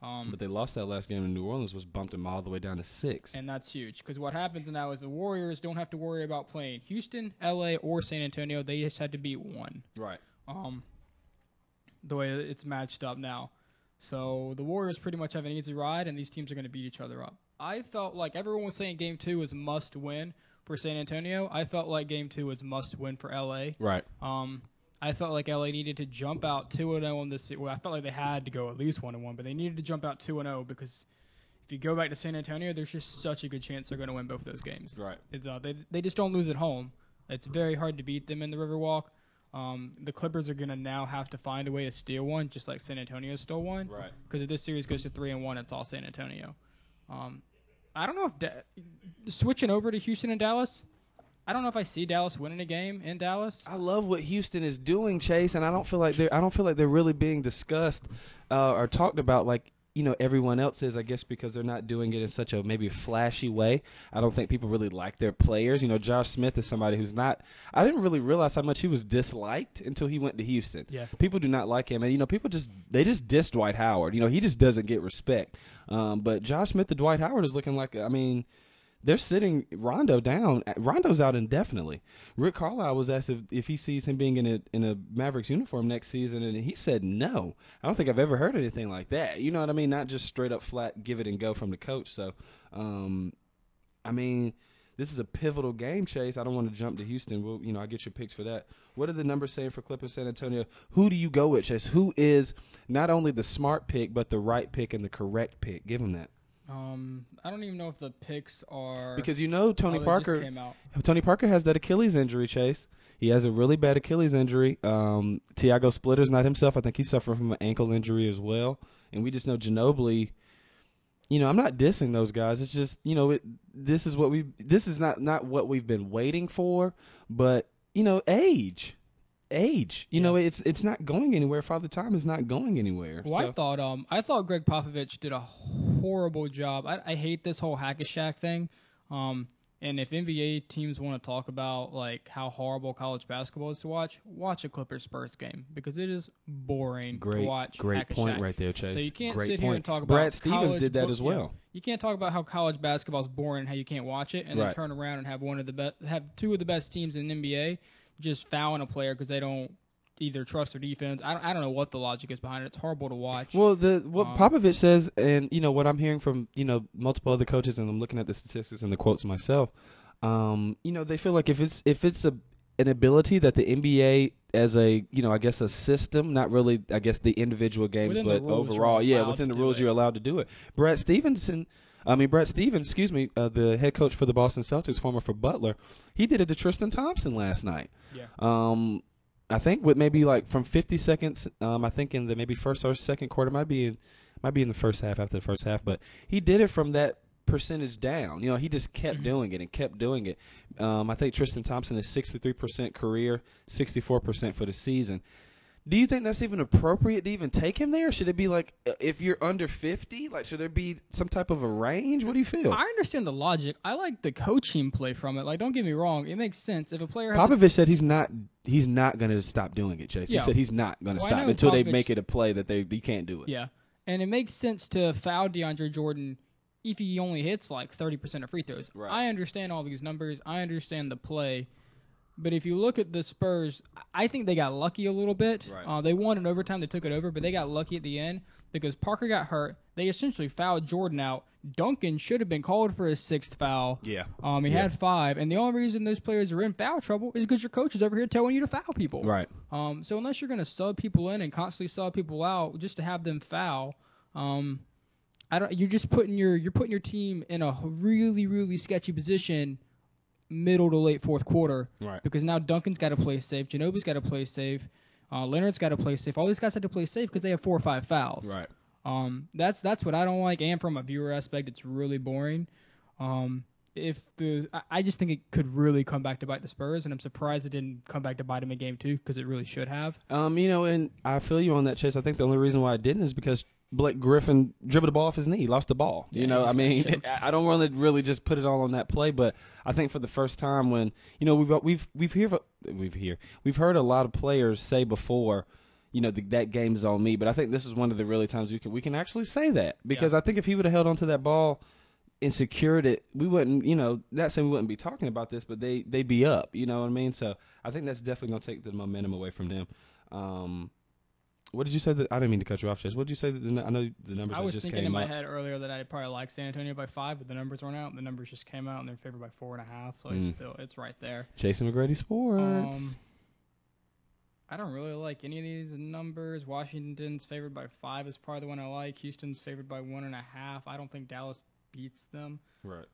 But they lost that last game in New Orleans, which bumped them all the way down to 6. And that's huge because what happens now is the Warriors don't have to worry about playing Houston, LA, or San Antonio. They just had to beat one. Right. The way it's matched up now. So the Warriors pretty much have an easy ride, and these teams are going to beat each other up. I felt like everyone was saying Game 2 was must win for San Antonio. I felt like Game 2 was must win for LA. Right. I felt like LA needed to jump out 2-0 on this. Well, I felt like they had to go at least 1-1, but they needed to jump out 2-0 because if you go back to San Antonio, there's just such a good chance they're going to win both those games. Right. They just don't lose at home. It's very hard to beat them in the Riverwalk. The Clippers are going to now have to find a way to steal one, just like San Antonio stole one. Right. Because if this series goes to 3-1, it's all San Antonio. I don't know if switching over to Houston and Dallas, I don't know if I see Dallas winning a game in Dallas. I love what Houston is doing, Chase, and I don't feel like they're really being discussed or talked about like everyone else is. I guess because they're not doing it in such a maybe flashy way. I don't think people really like their players. Josh Smith is somebody who's not. I didn't really realize how much he was disliked until he went to Houston. Yeah. People do not like him, and people just dissed Dwight Howard. He just doesn't get respect. But Josh Smith to Dwight Howard is looking like they're sitting Rondo down. Rondo's out indefinitely. Rick Carlisle was asked if he sees him being in a Mavericks uniform next season, and he said no. I don't think I've ever heard anything like that. You know what I mean? Not just straight up flat give it and go from the coach. So, this is a pivotal game, Chase. I don't want to jump to Houston. I'll get your picks for that. What are the numbers saying for Clippers San Antonio? Who do you go with, Chase? Who is not only the smart pick, but the right pick and the correct pick? Give him that. I don't even know if the picks are because Tony Parker. Just came out. Tony Parker has that Achilles injury, Chase. He has a really bad Achilles injury. Tiago Splitter's not himself. I think he's suffering from an ankle injury as well. And we just know Ginobili. I'm not dissing those guys. It's just this is not what we've been waiting for, but age. It's not going anywhere. Father Time is not going anywhere. Well, so. I thought Greg Popovich did a horrible job. I hate this whole hack-a-shack thing. And if NBA teams want to talk about like how horrible college basketball is to watch a Clippers Spurs game because it is boring to watch. Great point right there, Chase. So you can't sit point. Here and talk about Brad Stevens did that as well. You can't talk about how college basketball is boring and how you can't watch it, and then turn around and have two of the best teams in the NBA just fouling a player because they don't either trust their defense. I don't know what the logic is behind it. It's horrible to watch. Well, what Popovich says, and what I'm hearing from multiple other coaches, and I'm looking at the statistics and the quotes myself. They feel like if it's an ability that the NBA as a I guess a system, not really I guess the individual games, but overall, within the rules you're allowed to do it. Brad Stevens, the head coach for the Boston Celtics, former for Butler, he did it to Tristan Thompson last night. Yeah. I think with maybe like from 50 seconds, I think in the maybe first or second quarter, might be in the first half after the first half, but he did it from that percentage down. He just kept doing it and kept doing it. I think Tristan Thompson is 63% career, 64% for the season. Do you think that's even appropriate to even take him there? Should it be like if you're under 50, like should there be some type of a range? What do you feel? I understand the logic. I like the coaching play from it. Like, don't get me wrong, it makes sense if a player. Popovich said he's not going to stop doing it, Chase. He said he's not going to stop until they make it a play that you can't do it. Yeah, and it makes sense to foul DeAndre Jordan if he only hits like 30% of free throws. Right. I understand all these numbers. I understand the play. But if you look at the Spurs, I think they got lucky a little bit. Right. They won in overtime. They took it over, but they got lucky at the end because Parker got hurt. They essentially fouled Jordan out. Duncan should have been called for his 6th foul. Yeah. He had 5. And the only reason those players are in foul trouble is because your coach is over here telling you to foul people. Right. So unless you're going to sub people in and constantly sub people out just to have them foul, You're just putting your team in a really really sketchy position, middle to late fourth quarter. Right. Because now Duncan's got to play safe, Ginobili's got to play safe, Leonard's got to play safe. All these guys have to play safe because they have 4 or 5 fouls. Right. That's what I don't like, and from a viewer aspect, it's really boring. I just think it could really come back to bite the Spurs, and I'm surprised it didn't come back to bite them in game 2 because it really should have. And I feel you on that, Chase. I think the only reason why it didn't is because Blake Griffin dribbled the ball off his knee, lost the ball. Yeah, I mean, I don't want to really just put it all on that play, but I think for the first time when we've heard a lot of players say before, that game's on me, but I think this is one of the really times we can actually say that because I think if he would have held onto that ball and secured it, we wouldn't, not saying we wouldn't be talking about this, but they'd be up, you know what I mean? So I think that's definitely going to take the momentum away from them. What did you say that? I didn't mean to cut you off, Chase. What did you say that I know the numbers I was just thinking came in my up. head earlier that I'd probably like San Antonio by 5, but the numbers weren't out. The numbers just came out, and they're favored by 4.5, so it's right there. Jason McGrady Sports. I don't really like any of these numbers. Washington's favored by 5 is probably the one I like. Houston's favored by 1.5. I don't think Dallas beats them. Right.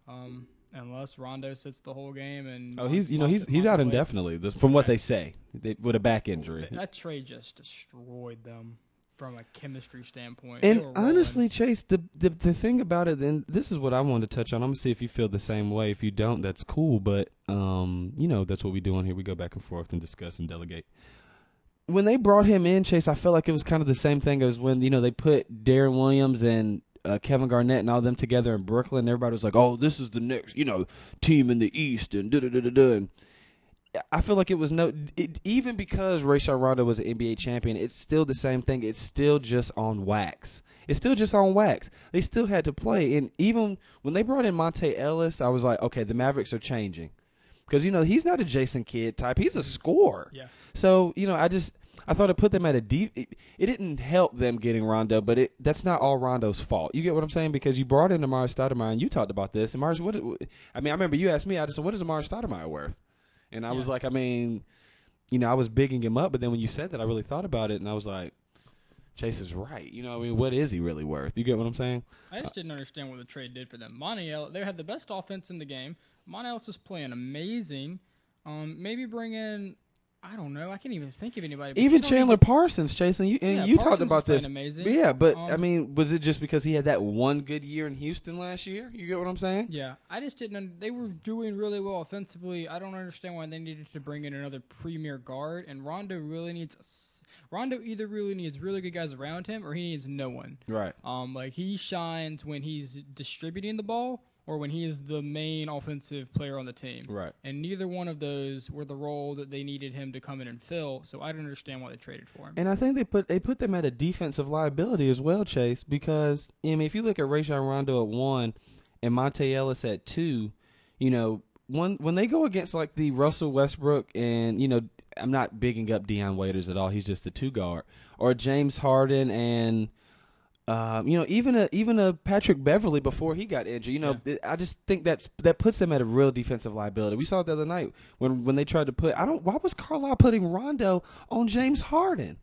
Unless Rondo sits the whole game and he's out indefinitely. From what they say, with a back injury. That trade just destroyed them from a chemistry standpoint. And honestly, Chase, the thing about it, and this is what I wanted to touch on. I'm gonna see if you feel the same way. If you don't, that's cool. But that's what we do on here. We go back and forth and discuss and delegate. When they brought him in, Chase, I felt like it was kind of the same thing as when they put Darren Williams and Kevin Garnett and all them together in Brooklyn. Everybody was like, "Oh, this is the next, team in the East," and And I feel like it was even because Rajon Rondo was an NBA champion, it's still the same thing. It's still just on wax. It's still just on wax. They still had to play, and even when they brought in Monte Ellis, I was like, okay, the Mavericks are changing. Because, he's not a Jason Kidd type. He's a scorer. Yeah. So, I thought it put them at a deep – it didn't help them getting Rondo, but that's not all Rondo's fault. You get what I'm saying? Because you brought in Amari Stoudemire, and you talked about this. And Mars, I remember you asked me, Addison, what is Amari Stoudemire worth? And I was like, I was bigging him up. But then when you said that, I really thought about it, and I was like, Chase is right. What is he really worth? You get what I'm saying? I just didn't understand what the trade did for them. They had the best offense in the game. Monte Ellis is playing amazing. Maybe bring in, I don't know. I can't even think of anybody. Even Chandler Parsons, Chase, and you talked about this. Amazing. Yeah, but was it just because he had that one good year in Houston last year? You get what I'm saying? Yeah, I just didn't. They were doing really well offensively. I don't understand why they needed to bring in another premier guard. And Rondo either really needs really good guys around him, or he needs no one. Right. He shines when he's distributing the ball, or when he is the main offensive player on the team. Right. And neither one of those were the role that they needed him to come in and fill, so I don't understand why they traded for him. And I think they put them at a defensive liability as well, Chase, because, if you look at Rajon Rondo at 1 and Monte Ellis at 2, when they go against, like, the Russell Westbrook and, I'm not bigging up Deion Waiters at all. He's just the 2 guard. Or James Harden and even a Patrick Beverly before he got injured. I just think that puts them at a real defensive liability. We saw it the other night when they tried to put. Why was Carlisle putting Rondo on James Harden?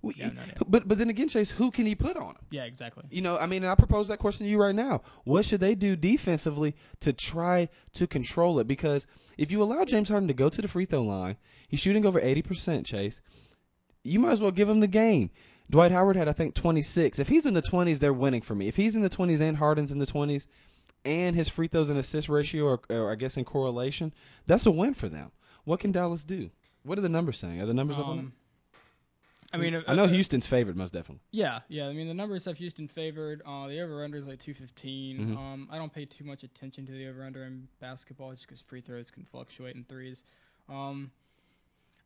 But then again, Chase, who can he put on him? Yeah, exactly. I propose that question to you right now. What should they do defensively to try to control it? Because if you allow James Harden to go to the free throw line, he's shooting over 80%, Chase. You might as well give him the game. Dwight Howard had, I think, 26. If he's in the 20s, they're winning for me. If he's in the 20s and Harden's in the 20s and his free throws and assist ratio are I guess, in correlation, that's a win for them. What can Dallas do? What are the numbers saying? Are the numbers up on it? I know Houston's favored, most definitely. Yeah. The numbers have Houston favored. The over-under is like 215. Mm-hmm. I don't pay too much attention to the over-under in basketball just because free throws can fluctuate in threes.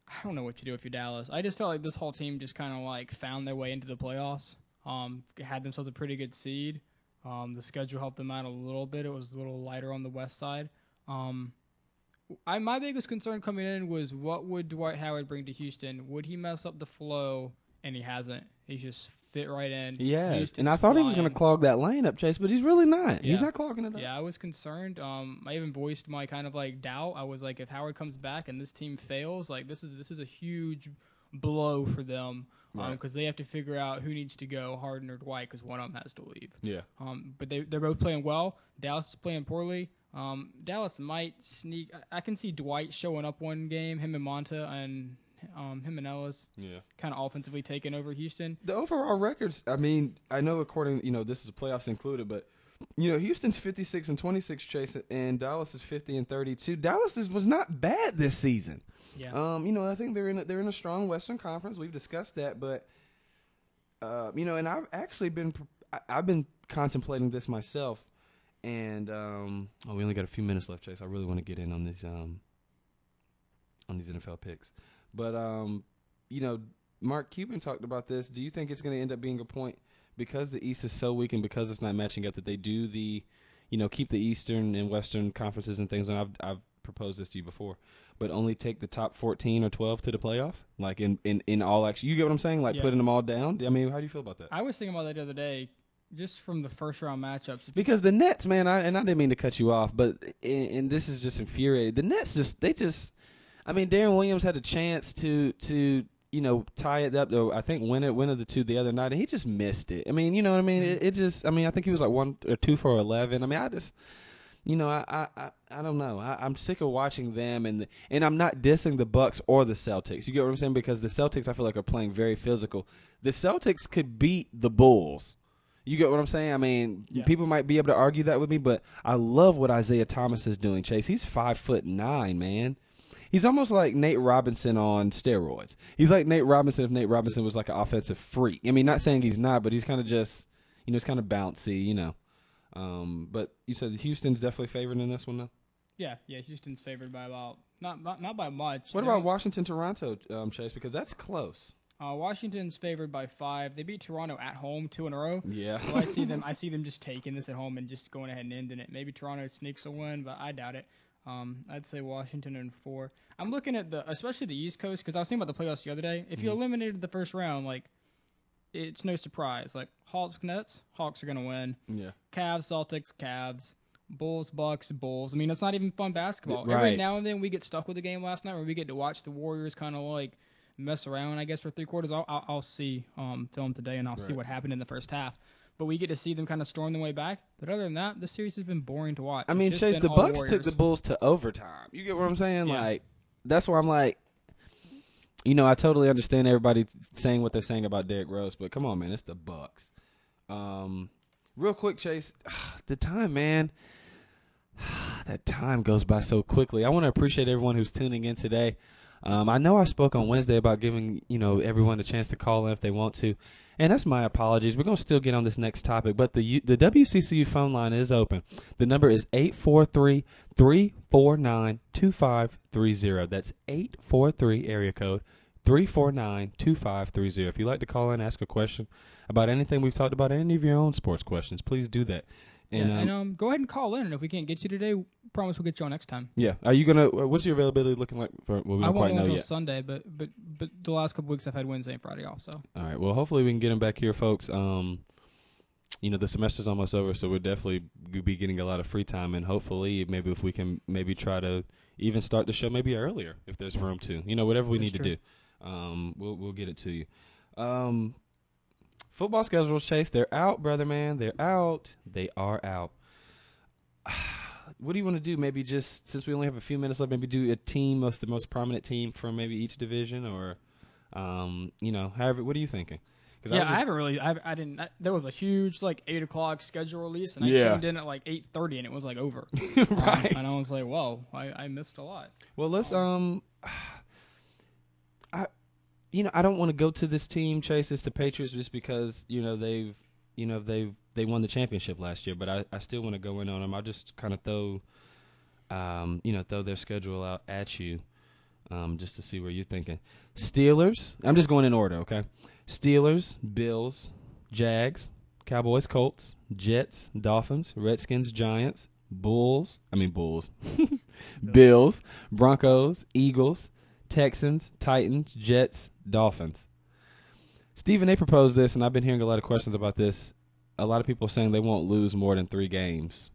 I don't know what you do if you're Dallas. I just felt like this whole team just kind of found their way into the playoffs. Had themselves a pretty good seed. The schedule helped them out a little bit. It was a little lighter on the west side. My biggest concern coming in was what would Dwight Howard bring to Houston? Would he mess up the flow? And he hasn't. He's just fit right in. Yeah, and I thought he was going to clog that lane up, Chase, but he's really not. Yeah. He's not clogging it up. Yeah, I was concerned. I even voiced my kind of doubt. I was like, if Howard comes back and this team fails, this is a huge blow for them Right. because they have to figure out who needs to go, Harden or Dwight, because one of them has to leave. Yeah. But they're both playing well. Dallas is playing poorly. Dallas might sneak. I can see Dwight showing up one game, him and Monta and him and Ellis Yeah. kind of offensively taking over Houston. The overall records, I mean, I know according, this is playoffs included, but Houston's 56-26, Chase, and Dallas is 50-32. Dallas was not bad this season. Yeah. I think they're in a strong Western Conference. We've discussed that, but and I've actually been contemplating this myself, and we only got a few minutes left, Chase. I really want to get in on these NFL picks, but Mark Cuban talked about this. Do you think it's going to end up being a point because the East is so weak and because it's not matching up that they do keep the Eastern and Western conferences and things? And I've proposed this to you before, but only take the top 14 or 12 to the playoffs, like in all action. You get what I'm saying? Like putting them all down. I mean, how do you feel about that? I was thinking about that the other day, just from the first round matchups. Because the Nets, man, I didn't mean to cut you off, but and this is just infuriating. The Nets I mean, Darren Williams had a chance to tie it up, though. I think win of the two the other night, and he just missed it. I mean, you know what I mean? I think he was like 1 or 2 for 11. I mean, I just, I don't know. I'm sick of watching them, and I'm not dissing the Bucks or the Celtics. You get what I'm saying? Because the Celtics, I feel like, are playing very physical. The Celtics could beat the Bulls. You get what I'm saying? I mean, people might be able to argue that with me, but I love what Isaiah Thomas is doing, Chase. He's 5'9", man. He's almost like Nate Robinson on steroids. He's like Nate Robinson if Nate Robinson was like an offensive freak. I mean, not saying he's not, but he's kind of just, he's kind of bouncy, But you said Houston's definitely favored in this one, though? Yeah, Houston's favored by about, not by much. What about Washington, Toronto, Chase? Because that's close. Washington's favored by 5. They beat Toronto at home 2 in a row. Yeah. So I see them just taking this at home and just going ahead and ending it. Maybe Toronto sneaks a win, but I doubt it. I'd say Washington in 4. I'm looking at especially the East Coast, because I was thinking about the playoffs the other day. If you eliminated the first round, like, it's no surprise. Like, Hawks, Nets, Hawks are going to win. Yeah. Cavs, Celtics, Cavs. Bulls, Bucks, Bulls. I mean, it's not even fun basketball. Right. Every now and then we get stuck with the game last night where we get to watch the Warriors kind of like mess around, I guess, for 3 quarters. I'll see film today, and I'll see what happened in the first half. But we get to see them kind of storm their way back. But other than that, this series has been boring to watch. I mean, Chase, the Bucks took the Bulls to overtime. You get what I'm saying? Yeah. Like, that's why I'm like, I totally understand everybody saying what they're saying about Derrick Rose, but come on, man, it's the Bucks. Real quick, Chase, the time, man. That time goes by so quickly. I want to appreciate everyone who's tuning in today. I know I spoke on Wednesday about giving, everyone a chance to call in if they want to. And that's my apologies. We're going to still get on this next topic. But the W.C.C.U. phone line is open. The number is 843-349-2530. That's 843 area code 349-2530. If you'd like to call in, ask a question about anything we've talked about, any of your own sports questions, please do that. And go ahead and call in, and if we can't get you today, promise we'll get you on next time. Yeah. Are you gonna? What's your availability looking like for? Well, we don't quite know until yet. Sunday, but the last couple weeks I've had Wednesday and Friday off. So. All right. Well, hopefully we can get him back here, folks. The semester's almost over, so we'll definitely be getting a lot of free time, and hopefully maybe if we can try to even start the show maybe earlier if there's room to. Whatever we need to do. We'll get it to you. Football schedules, Chase, they're out, brother, man. They're out. They are out. What do you want to do? Maybe just, since we only have a few minutes left, maybe do a team, the most prominent team from maybe each division, or, however, what are you thinking? I haven't really, I didn't, there was a huge, 8 o'clock schedule release, and I tuned in at 8:30, and it was, over. Right. And I was like, whoa, I missed a lot. Well, let's, I don't want to go to this team, Chase. It's the Patriots, just because they won the championship last year. But I still want to go in on them. I'll just kind of throw their schedule out at you, just to see where you're thinking. Steelers. I'm just going in order, okay? Steelers, Bills, Jags, Cowboys, Colts, Jets, Dolphins, Redskins, Giants, Bills, Broncos, Eagles, Texans, Titans, Jets, Dolphins. Stephen A. proposed this, and I've been hearing a lot of questions about this. A lot of people are saying they won't lose more than 3 games.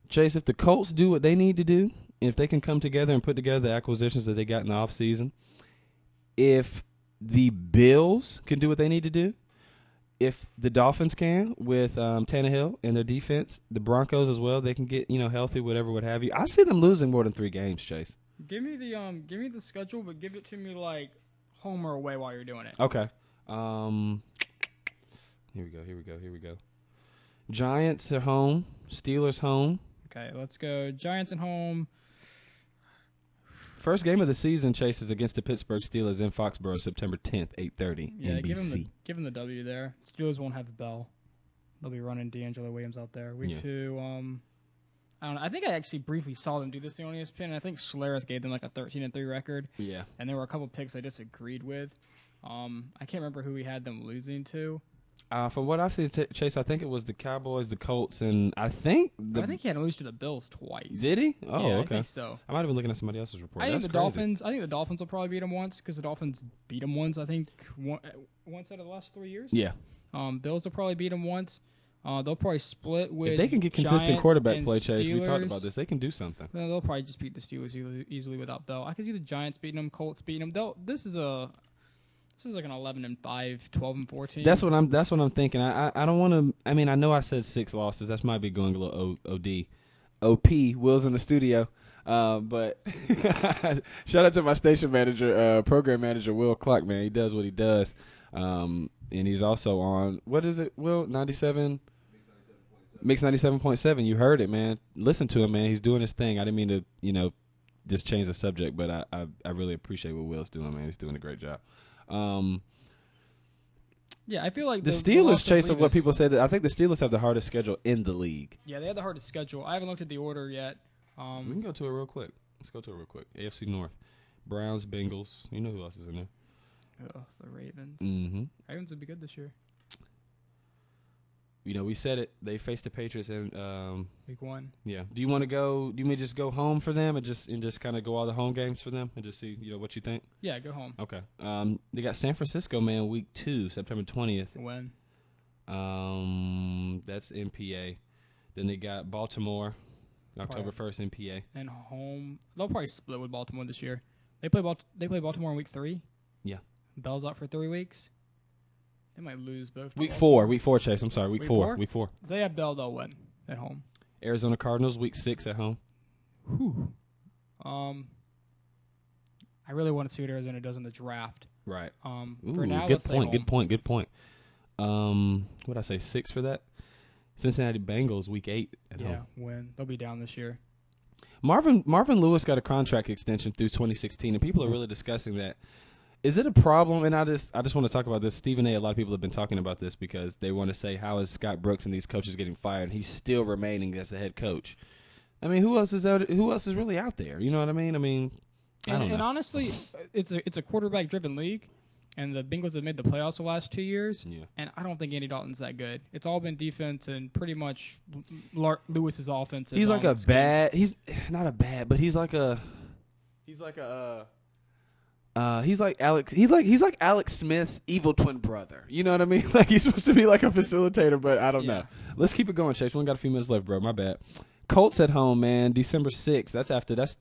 Chase, if the Colts do what they need to do if they can come together and put together the acquisitions that they got in the offseason, if the Bills can do what they need to do, if the Dolphins can with Tannehill and their defense, the Broncos as well, they can get healthy, whatever, what have you. I see them losing more than 3 games, Chase. Give me the schedule, but give it to me like home or away while you're doing it. Okay. Here we go. Giants are home. Steelers home. Okay, let's go. Giants at home. First game of the season, Chase, is against the Pittsburgh Steelers in Foxborough, September 10th, 8:30, yeah, NBC. Give them the W there. Steelers won't have Bell. They'll be running D'Angelo Williams out there. Week 2, I don't know. I think I actually briefly saw them do this thing on ESPN, and I think Schlereth gave them like a 13-3 record. Yeah. And there were a couple picks I disagreed with. I can't remember who he had them losing to. From what I've seen, Chase, I think it was the Cowboys, the Colts, and I think he had to lose to the Bills twice. Did he? Oh, yeah, okay. I think so. I might have been looking at somebody else's report. I think That's the crazy. Dolphins will probably beat them once because the Dolphins beat them once. I think once out of the last 3 years. Yeah. Bills will probably beat them once. They'll probably split with. If they can get consistent Giants quarterback play, Steelers. Chase, we talked about this. They can do something. They'll probably just beat the Steelers easily without Bell. I can see the Giants beating them, Colts beating them. This is like an 11-5, 12-14. That's what I'm thinking. I don't want to. I mean, I know I said 6 losses. That might be going a little OD. OP. Will's in the studio. But shout out to my station manager, program manager, Will Clark. Man, he does what he does. And he's also on, what is it, Will? 97. Mix 97.7. You heard it, man. Listen to him, man. He's doing his thing. I didn't mean to, just change the subject, but I really appreciate what Will's doing, man. He's doing a great job. Yeah, I feel like the Steelers, Chase, of what people say, that I think the Steelers have the hardest schedule in the league. Yeah, they have the hardest schedule. I haven't looked at the order yet. We can go to it real quick. Let's go to it real quick. AFC North. Browns, Bengals. You know who else is in there. Oh, the Ravens. Mm-hmm. Ravens would be good this year. We said it. They faced the Patriots in Week 1. Yeah. Do you want to go? Do you mean just go home for them and just kind of go all the home games for them and just see what you think? Yeah, go home. Okay. They got San Francisco, man, Week 2, September 20th. When? That's NPA. Then they got Baltimore, October 1st, NPA. And home. They'll probably split with Baltimore this year. They play Baltimore in Week 3. Yeah. Bell's out for 3 weeks. They might lose both. Week 4, Chase. I'm sorry, Week 4. Week 4. If they have Bell, they'll win at home. Arizona Cardinals, Week 6 at home. Whew. I really want to see what Arizona does in the draft. Right. For now, good point. What'd I say, 6 for that? Cincinnati Bengals, Week 8 at home. Yeah, win. They'll be down this year. Marvin Lewis got a contract extension through 2016, and people are really discussing that. Is it a problem? And I just want to talk about this. Stephen A. A lot of people have been talking about this because they want to say, how is Scott Brooks and these coaches getting fired? And he's still remaining as the head coach. I mean, who else is really out there? You know what I mean? I don't know. And honestly, it's a quarterback-driven league, and the Bengals have made the playoffs the last 2 years. Yeah. And I don't think Andy Dalton's that good. It's all been defense and pretty much Lewis's offense. He's like a bad. He's not a bad, but he's like Alex. He's like Alex Smith's evil twin brother. You know what I mean? Like he's supposed to be like a facilitator, but I don't know. Let's keep it going, Chase. We only got a few minutes left, bro. My bad. Colts at home, man. December 6th. That's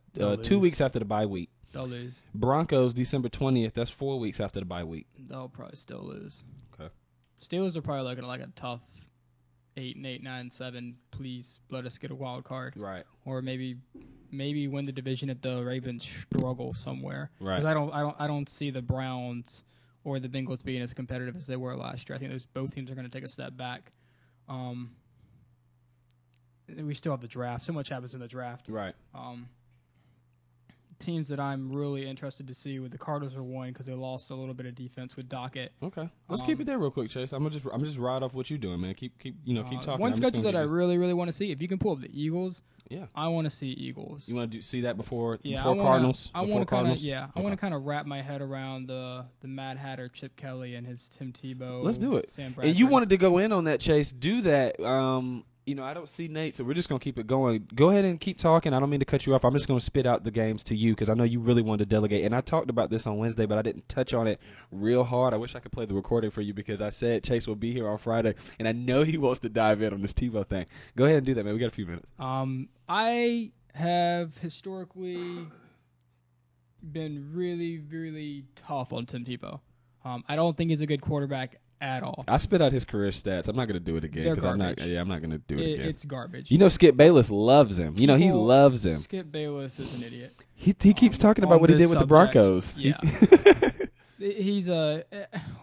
2 weeks after the bye week. They'll lose. Broncos December 20th. That's 4 weeks after the bye week. They'll probably still lose. Okay. Steelers are probably looking at like a tough 8-8, 9-7. Please let us get a wild card. Right. Or maybe win the division if the Ravens struggle somewhere. Right. Because I don't see the Browns or the Bengals being as competitive as they were last year. I think both teams are going to take a step back. We still have the draft. So much happens in the draft. Right. Teams that I'm really interested to see with the Cardinals are one because they lost a little bit of defense with Dockett. Okay. Let's keep it there real quick, Chase. I'm just ride off what you're doing, man. Keep talking. One schedule that I really, really want to see. If you can pull up the Eagles, yeah, I want to see Eagles. You want to see that before Cardinals? I want to kind of wrap my head around the Mad Hatter, Chip Kelly, and his Tim Tebow. Let's do it. Sam Bradford. And you wanted to go in on that, Chase. Do that. I don't see Nate, so we're just going to keep it going. Go ahead and keep talking. I don't mean to cut you off. I'm just going to spit out the games to you because I know you really wanted to delegate. And I talked about this on Wednesday, but I didn't touch on it real hard. I wish I could play the recording for you because I said Chase will be here on Friday, and I know he wants to dive in on this Tebow thing. Go ahead and do that, man. We got a few minutes. I have historically been really, really tough on Tim Tebow. I don't think he's a good quarterback at all. I spit out his career stats. I'm not going to do it again. They're 'cause I'm not garbage. I'm not going to do it again. It's garbage. You know, Skip Bayless loves him. You know, he loves him. Skip Bayless is an idiot. He keeps talking about what he did with the Broncos. Yeah. He's oh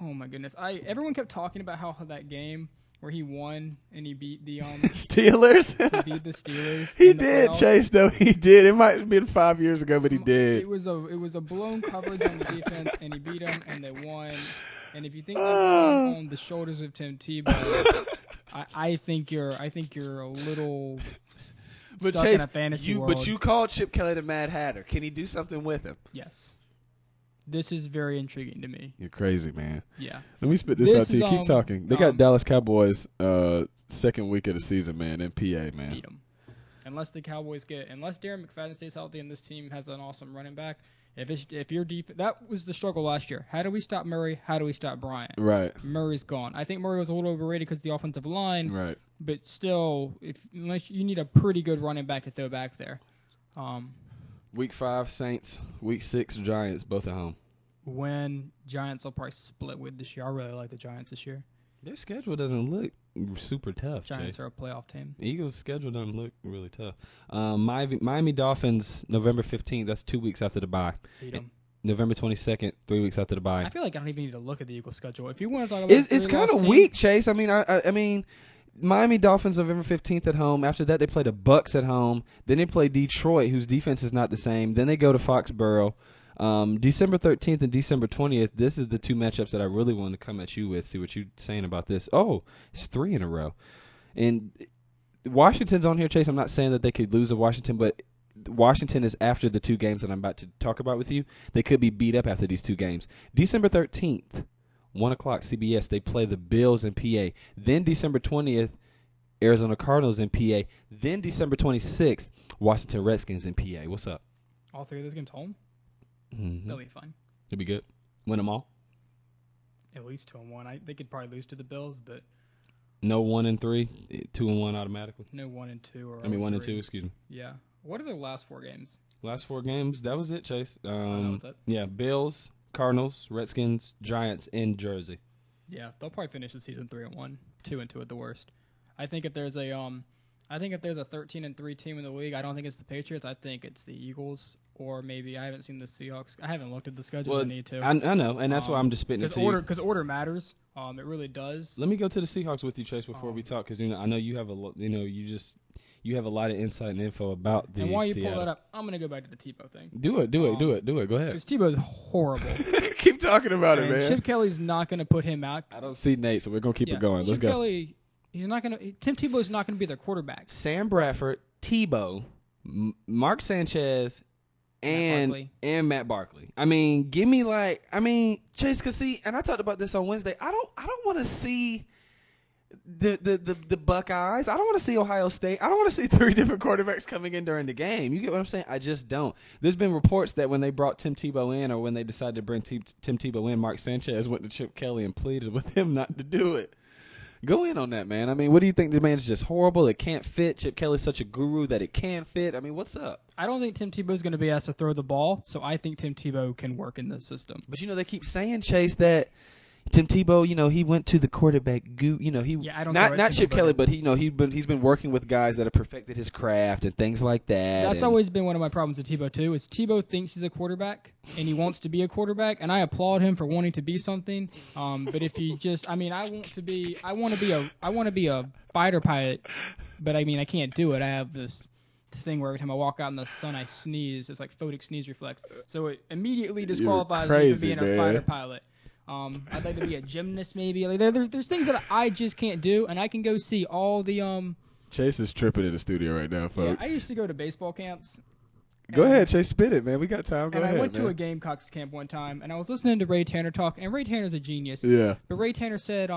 my goodness. Everyone kept talking about how that game where he won and he beat the Steelers. He beat the Steelers. He did, Chase. Though he did. It might have been 5 years ago, but he did. It was a blown coverage on the defense, and he beat them, and they won. And if you think they won on the shoulders of Tim Tebow, I think you're a little but stuck Chase, in a fantasy world. But you called Chip Kelly the Mad Hatter. Can he do something with him? Yes. This is very intriguing to me. You're crazy, man. Yeah. Let me spit this out to you. Keep talking. They got Dallas Cowboys second week of the season, man, in PA, man. Beat them. Unless Darren McFadden stays healthy and this team has an awesome running back. If your defense, that was the struggle last year. How do we stop Murray? How do we stop Bryant? Right. Murray's gone. I think Murray was a little overrated because of the offensive line. Right. But still, unless you need a pretty good running back to throw back there. Week 5 Saints. Week 6 Giants. Both at home. When Giants will probably split with this year. I really like the Giants this year. Their schedule doesn't look super tough. Giants Chase. are a playoff team. Eagles' schedule doesn't look really tough. Miami Dolphins, November 15th. That's 2 weeks after the bye. Beat them. November 22nd, 3 weeks after the bye. I feel like I don't even need to look at the Eagles' schedule. If you want to talk about it's kind of weak, Chase. I mean, Miami Dolphins, November 15th at home. After that, they play the Bucks at home. Then they play Detroit, whose defense is not the same. Then they go to Foxborough. December 13th and December 20th, this is the two matchups that I really wanted to come at you with, see what you're saying about this. Oh, it's 3 in a row. And Washington's on here, Chase. I'm not saying that they could lose to Washington, but Washington is after the 2 games that I'm about to talk about with you. They could be beat up after these 2 games. December 13th, 1 o'clock CBS, they play the Bills in PA. Then December 20th, Arizona Cardinals in PA. Then December 26th, Washington Redskins in PA. What's up? All 3 of those games home? Mm-hmm. They'll be fun. It'll be good. Win them all. At least 2-1. They could probably lose to the Bills, but no 1 and 3, 2 and 1 automatically. no 1 and 2 or 1 and 2. Excuse me. Yeah. What are their last 4 games? Last 4 games. That was it, Chase. That was it. Yeah. Bills, Cardinals, Redskins, Giants in Jersey. Yeah, they'll probably finish the season 3-1, 2 and 2 at the worst. I think if there's a 13-3 team in the league, I don't think it's the Patriots. I think it's the Eagles. Or maybe I haven't seen the Seahawks. I haven't looked at the schedule. Well, I need to. I know, and that's why I'm just spitting it to you. Because order matters. It really does. Let me go to the Seahawks with you, Chase, before we talk, because I know you have you have a lot of insight and info about the. And while you Seattle. pull that up, I'm gonna go back to the Tebow thing. Do it. Go ahead. Because Tebow's horrible. Keep talking about it, man. Chip Kelly's not gonna put him out. I don't see Nate, so we're gonna keep it going. Let's go. Kelly, Tim Tebow's not gonna be their quarterback. Sam Bradford, Tebow, Mark Sanchez. And Matt Barkley. I mean, give me Chase, cause see, and I talked about this on Wednesday. I don't want to see the Buckeyes. I don't want to see Ohio State. I don't want to see 3 different quarterbacks coming in during the game. You get what I'm saying? I just don't. There's been reports that when they brought Tim Tebow in, or when they decided to bring Tim Tebow in, Mark Sanchez went to Chip Kelly and pleaded with him not to do it. Go in on that, man. I mean, what do you think? The man's just horrible. It can't fit. Chip Kelly's such a guru that it can fit. I mean, what's up? I don't think Tim Tebow's going to be asked to throw the ball, so I think Tim Tebow can work in this system. But, they keep saying, Chase, that Tim Tebow, he went to the quarterback I don't not Chip Kelly, but he's been working with guys that have perfected his craft and things like that. That's always been one of my problems with Tebow too. Is Tebow thinks he's a quarterback and he wants to be a quarterback, and I applaud him for wanting to be something. But if he just, I want to be a fighter pilot, but I can't do it. I have this thing where every time I walk out in the sun, I sneeze. It's like photic sneeze reflex. So it immediately disqualifies me from being a fighter pilot. I'd like to be a gymnast, maybe. There's things that I just can't do, and I can go see all the Chase is tripping in the studio right now, folks. Yeah, I used to go to baseball camps. Go ahead, Chase, spit it, man. We got time. Go ahead, I went to a Gamecocks camp one time, and I was listening to Ray Tanner talk, and Ray Tanner's a genius. Yeah. But Ray Tanner said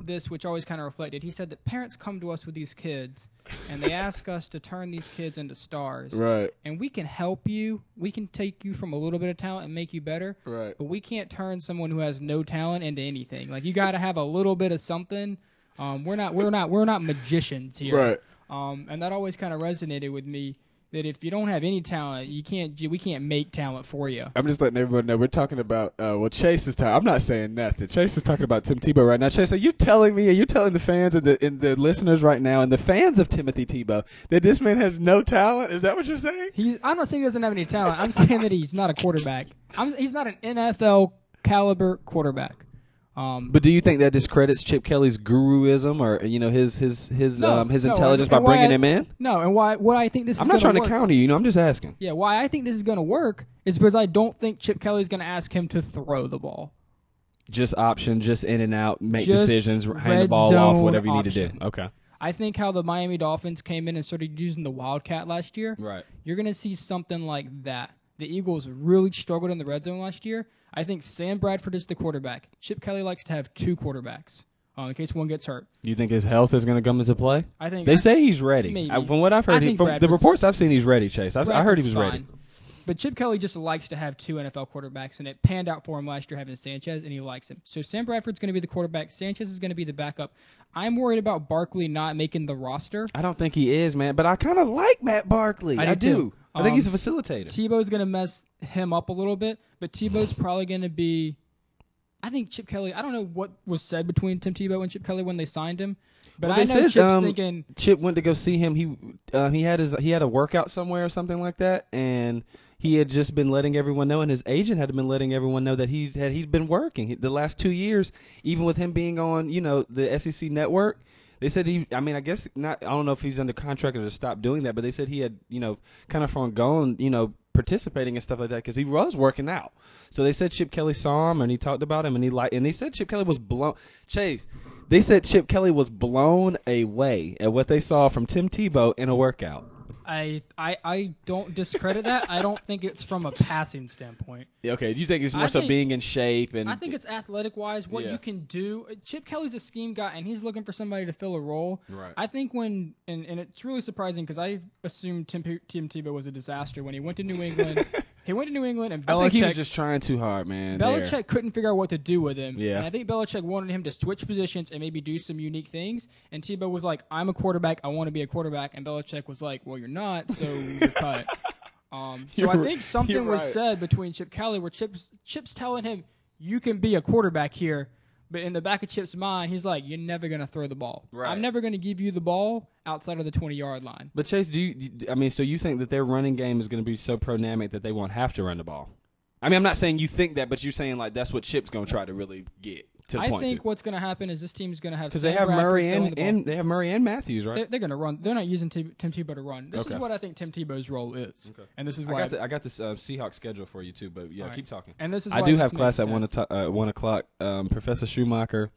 this, which always kind of reflected. He said that parents come to us with these kids, and they ask us to turn these kids into stars. Right. And we can help you. We can take you from a little bit of talent and make you better. Right. But we can't turn someone who has no talent into anything. Like, you got to have a little bit of something. We're not magicians here. Right. And that always kind of resonated with me. that if you don't have any talent, we can't make talent for you. I'm just letting everyone know we're talking about Chase is talking. I'm not saying nothing. Chase is talking about Tim Tebow right now. Chase, are you telling the fans and the listeners right now and the fans of Timothy Tebow that this man has no talent? Is that what you're saying? I'm not saying he doesn't have any talent. I'm saying that he's not a quarterback. He's not an NFL caliber quarterback. But do you think that discredits Chip Kelly's guruism or his intelligence by bringing him in? No, and what I think this is I'm not trying work, to counter you. I'm just asking. Yeah, why I think this is going to work is because I don't think Chip Kelly's going to ask him to throw the ball. Just option, just in and out, make decisions, hand the ball off, whatever you need to do. Okay. I think how the Miami Dolphins came in and started using the Wildcat last year. Right. You're going to see something like that. The Eagles really struggled in the red zone last year. I think Sam Bradford is the quarterback. Chip Kelly likes to have two quarterbacks in case one gets hurt. You think his health is going to come into play? I think they say he's ready. Maybe. From what I've heard, from the reports I've seen, he's ready. Chase, I heard he was ready. But Chip Kelly just likes to have two NFL quarterbacks, and it panned out for him last year having Sanchez, and he likes him. So Sam Bradford's going to be the quarterback. Sanchez is going to be the backup. I'm worried about Barkley not making the roster. I don't think he is, man, but I kind of like Matt Barkley. I do. I think he's a facilitator. Tebow's going to mess him up a little bit, but Tebow's probably going to be – I think Chip Kelly – I don't know what was said between Tim Tebow and Chip Kelly when they signed him. But I know Chip's thinking – Chip went to go see him. He had a workout somewhere or something like that, and he had just been letting everyone know, and his agent had been letting everyone know that he'd been working the last 2 years, even with him being on the SEC network. They said I guess not. I don't know if he's under contract or to stop doing that, but they said he had kind of forgone participating and stuff like that because he was working out. So they said Chip Kelly saw him and he talked about him and they said Chip Kelly was blown. Chase, they said Chip Kelly was blown away at what they saw from Tim Tebow in a workout. I don't discredit that. I don't think it's from a passing standpoint. Okay, do you think it's more so being in shape? And I think it's athletic-wise, what you can do. Chip Kelly's a scheme guy, and he's looking for somebody to fill a role. Right. I think and it's really surprising because I assumed Tim Tebow was a disaster when he went to New England. He went to New England, and Belichick... I think he was just trying too hard, man. Belichick couldn't figure out what to do with him. Yeah. And I think Belichick wanted him to switch positions and maybe do some unique things. And Tebow was like, I'm a quarterback. I want to be a quarterback. And Belichick was like, well, you're not, so you're cut. So I think something was said between Chip Kelly where Chip's telling him, you can be a quarterback here. But in the back of Chip's mind, he's like, you're never going to throw the ball. Right. I'm never going to give you the ball outside of the 20-yard line. But, Chase, so you think that their running game is going to be so pronamic that they won't have to run the ball? I mean, I'm not saying you think that, but you're saying, like, that's what Chip's going to try to really get to the point. I think what's going to happen is this team's going to have because they have Murray and they have Murray and Matthews, right? They're going to run. They're not using Tim Tebow to run. This is what I think Tim Tebow's role is. Okay. And this is why I got this Seahawks schedule for you too, but yeah, keep talking. And this is I do have class at 1 o'clock. Professor Schumacher.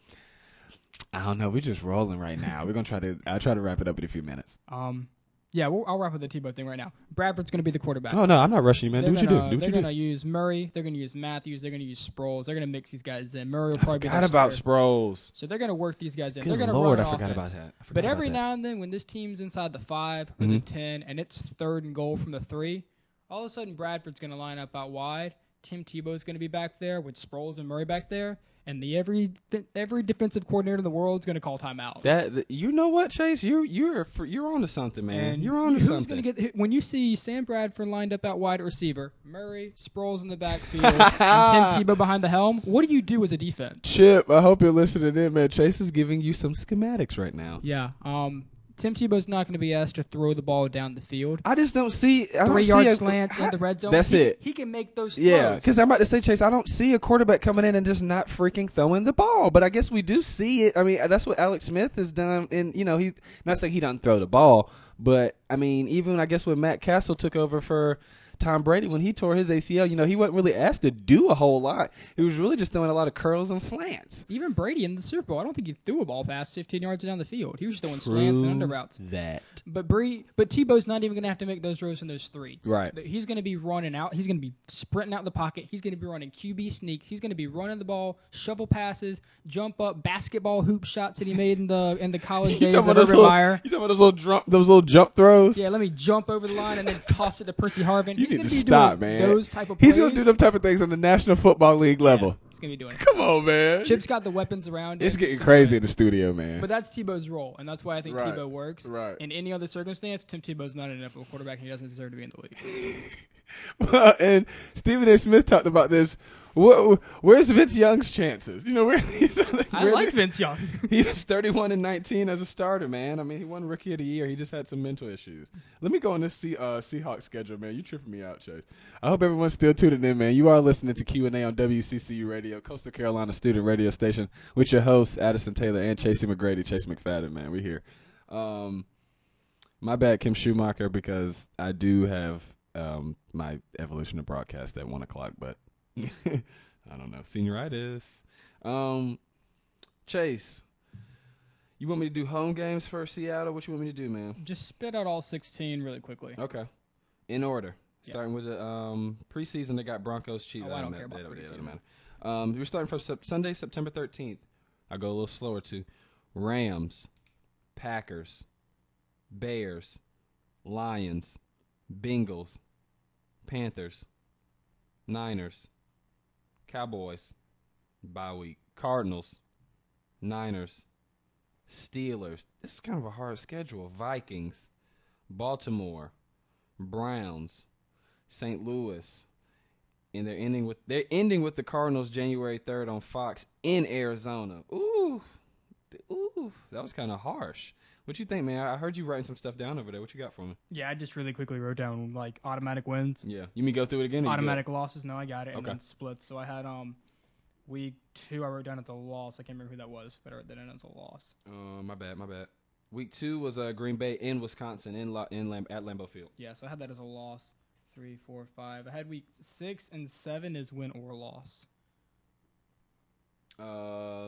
I don't know. We're just rolling right now. We're gonna I'll try to wrap it up in a few minutes. Yeah, I'll wrap up the Tebow thing right now. Bradford's going to be the quarterback. Oh, no, I'm not rushing you, man. Do what you do. They're going to use Murray. They're going to use Matthews. They're going to use Sproles. They're going to mix these guys in. Murray will probably be their about Sproles. So they're going to work these guys in. Good they're going to Lord, run I forgot offense. about that. But every now and then when this team's inside the 5 or the 10 and it's 3rd and goal from the 3, all of a sudden Bradford's going to line up out wide. Tim Tebow's going to be back there with Sproles and Murray back there. And every defensive coordinator in the world is going to call timeout. You know what, Chase? You're on to something, man. And you're on to something. Gonna get hit? When you see Sam Bradford lined up out wide receiver, Murray, Sproles in the backfield, and Tim Tebow behind the helm, what do you do as a defense? Chip, I hope you're listening in, man. Chase is giving you some schematics right now. Yeah. Tim Tebow's not going to be asked to throw the ball down the field. I just don't see 3-yard slants in the red zone. That's it. He can make those throws. Yeah, because I'm about to say, Chase, I don't see a quarterback coming in and just not freaking throwing the ball. But I guess we do see it. I mean, that's what Alex Smith has done. And, he's not saying he doesn't throw the ball. But, I mean, even I guess when Matt Castle took over for Tom Brady, when he tore his ACL, he wasn't really asked to do a whole lot. He was really just throwing a lot of curls and slants. Even Brady in the Super Bowl, I don't think he threw a ball past 15 yards down the field. He was just throwing slants and under routes. But Tebow's not even going to have to make those throws in those 3s. Right. He's going to be running out. He's going to be sprinting out the pocket. He's going to be running QB sneaks. He's going to be running the ball, shovel passes, jump up, basketball hoop shots that he made in the college days of Urban Meyer. You talking about those little jump throws? Yeah, let me jump over the line and then toss it to Percy Harvin. You need to stop, man. Those type of plays. He's going to do them type of things on the National Football League level. He's going to be doing it. Come on, man. Chip's got the weapons around him. It's getting crazy in the studio, man. But that's Tebow's role, and that's why I think Right. Tebow works. Right. In any other circumstance, Tim Tebow's not an NFL quarterback, and he doesn't deserve to be in the league. Well, and Stephen A. Smith talked about this. Where's Vince Young's chances? You know, where I like Vince Young. He was 31-19 as a starter, man. I mean, he won Rookie of the Year. He just had some mental issues. Let me go on this Seahawks schedule, man. You tripping me out, Chase. I hope everyone's still tuning in, man. You are listening to Q&A on W.C.C.U. Radio, Coastal Carolina student radio station, with your hosts, Addison Taylor and Chase McGrady. Chase McFadden, man. We're here. My bad, Kim Schumacher, because I do have my evolution of broadcast at 1 o'clock, but I don't know. Senioritis. Chase, you want me to do home games for Seattle? What you want me to do, man? Just spit out all 16 really quickly. Okay. In order. Yeah. Starting with the preseason, they got Broncos, Chiefs. I don't care about preseason. We're starting from Sunday, September 13th. I go a little slower too. Rams, Packers, Bears, Lions, Bengals, Panthers, Niners, Cowboys, bye week, Cardinals, Niners, Steelers. This is kind of a hard schedule. Vikings, Baltimore, Browns, St. Louis, and they're ending with the Cardinals January 3rd on Fox in Arizona. Ooh, that was kind of harsh. What you think, man? I heard you writing some stuff down over there. What you got for me? Yeah, I just really quickly wrote down like automatic wins. Yeah, you mean go through it again? Automatic losses. No, I got it. And Okay. then splits. So I had week 2 I wrote down as a loss. I can't remember who that was, but I wrote that in as a loss. My bad. Week 2 was Green Bay in Wisconsin at Lambeau Field. Yeah, so I had that as a loss. 3, 4, 5. I had week 6 and 7 is win or loss.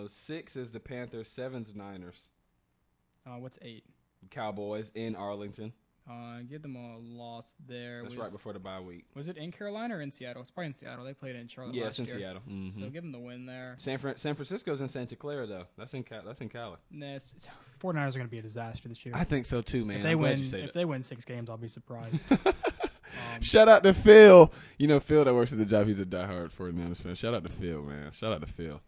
6 is the Panthers, 7's Niners. What's 8? Cowboys in Arlington. Give them a loss there. That's right before the bye week. Was it in Carolina or in Seattle? It's probably in Seattle. They played in Charlotte Yeah, last it's in year. Seattle. Mm-hmm. So give them the win there. San Francisco's in Santa Clara though. That's in Cali. Nah, 49ers are going to be a disaster this year. I think so too, man. If they win 6 games, I'll be surprised. Shout out to Phil. You know Phil that works at the job. He's a diehard 49ers fan. Shout out to Phil, man. Shout out to Phil.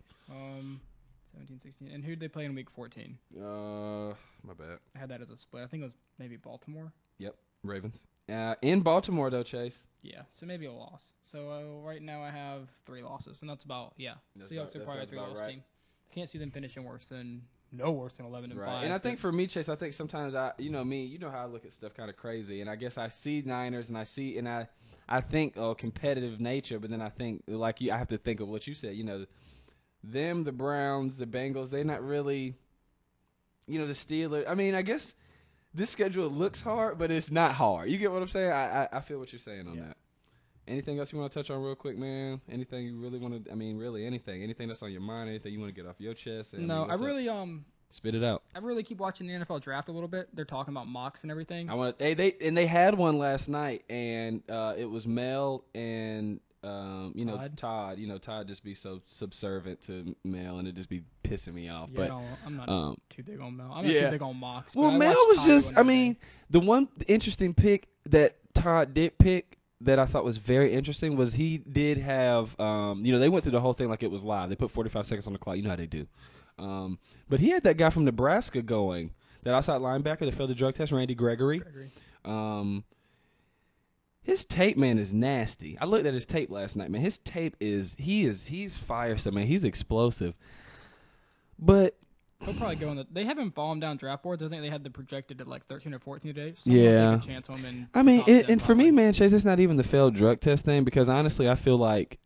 17, 16. And who did they play in week 14? My bad. I had that as a split. I think it was maybe Baltimore. Yep, Ravens. In Baltimore though, Chase. Yeah, so maybe a loss. So right now I have 3 losses, and that's about Seahawks are probably a 3-loss team. I can't see them finishing worse than 11 and 5. And I think for me, Chase, I think sometimes you know how I look at stuff kind of crazy, and I guess I see Niners and I think competitive nature, but then I think like I have to think of what you said. You know, them, the Browns, the Bengals, they're not really. You know, the Steelers. I mean, I guess this schedule looks hard, but it's not hard. You get what I'm saying? I feel what you're saying on that. Anything else you want to touch on real quick, man? Anything you really want to? I mean, really anything. Anything that's on your mind? Anything you want to get off your chest? No, I really spit it out. I really keep watching the NFL draft a little bit. They're talking about mocks and everything. They had one last night, and it was Mel and Todd. You know, Todd just be so subservient to Mel, and it just be pissing me off. Yeah, but no, I'm not too big on Mel. I'm not too big on mocks. Well, Mel was just. I mean, the one interesting pick that Todd did pick that I thought was very interesting was he did have. They went through the whole thing like it was live. They put 45 seconds on the clock. You know how they do. But he had that guy from Nebraska going, that outside linebacker that failed the drug test, Randy Gregory. His tape, man, is nasty. I looked at his tape last night, man. His tape he's firesome, man. He's explosive. But he'll probably go in the. They haven't fallen down draft boards. I think they had the projected at like 13 or 14 today. So yeah. Take a chance on him and for me, man, Chase, it's not even the failed drug test thing, because honestly, I feel like,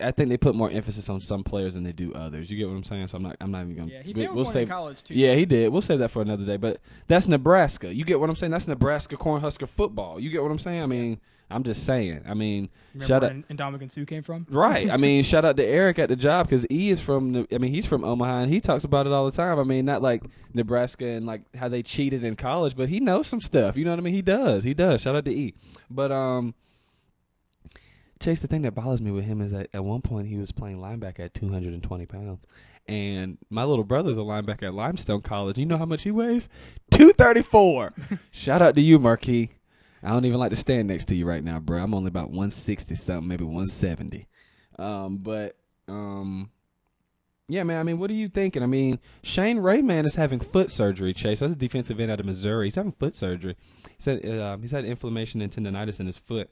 I think they put more emphasis on some players than they do others. You get what I'm saying? So I'm not even gonna. Yeah, he failed one in college too. Yeah, he did. We'll save that for another day. But that's Nebraska. You get what I'm saying? That's Nebraska Cornhusker football. You get what I'm saying? I mean, I'm just saying. I mean, shout out. And Dominican Sue came from. Right. I mean, shout out to Eric at the job, because he's from Omaha, and he talks about it all the time. I mean, not like Nebraska and like how they cheated in college, but he knows some stuff. You know what I mean? He does. Shout out to E. But Chase, the thing that bothers me with him is that at one point he was playing linebacker at 220 pounds. And my little brother's a linebacker at Limestone College. You know how much he weighs? 234. Shout out to you, Marquis. I don't even like to stand next to you right now, bro. I'm only about 160 something, maybe 170. But yeah, man. I mean, what are you thinking? I mean, Shane Rayman is having foot surgery. Chase, that's a defensive end out of Missouri. He's having foot surgery. He said he's had inflammation and tendonitis in his foot.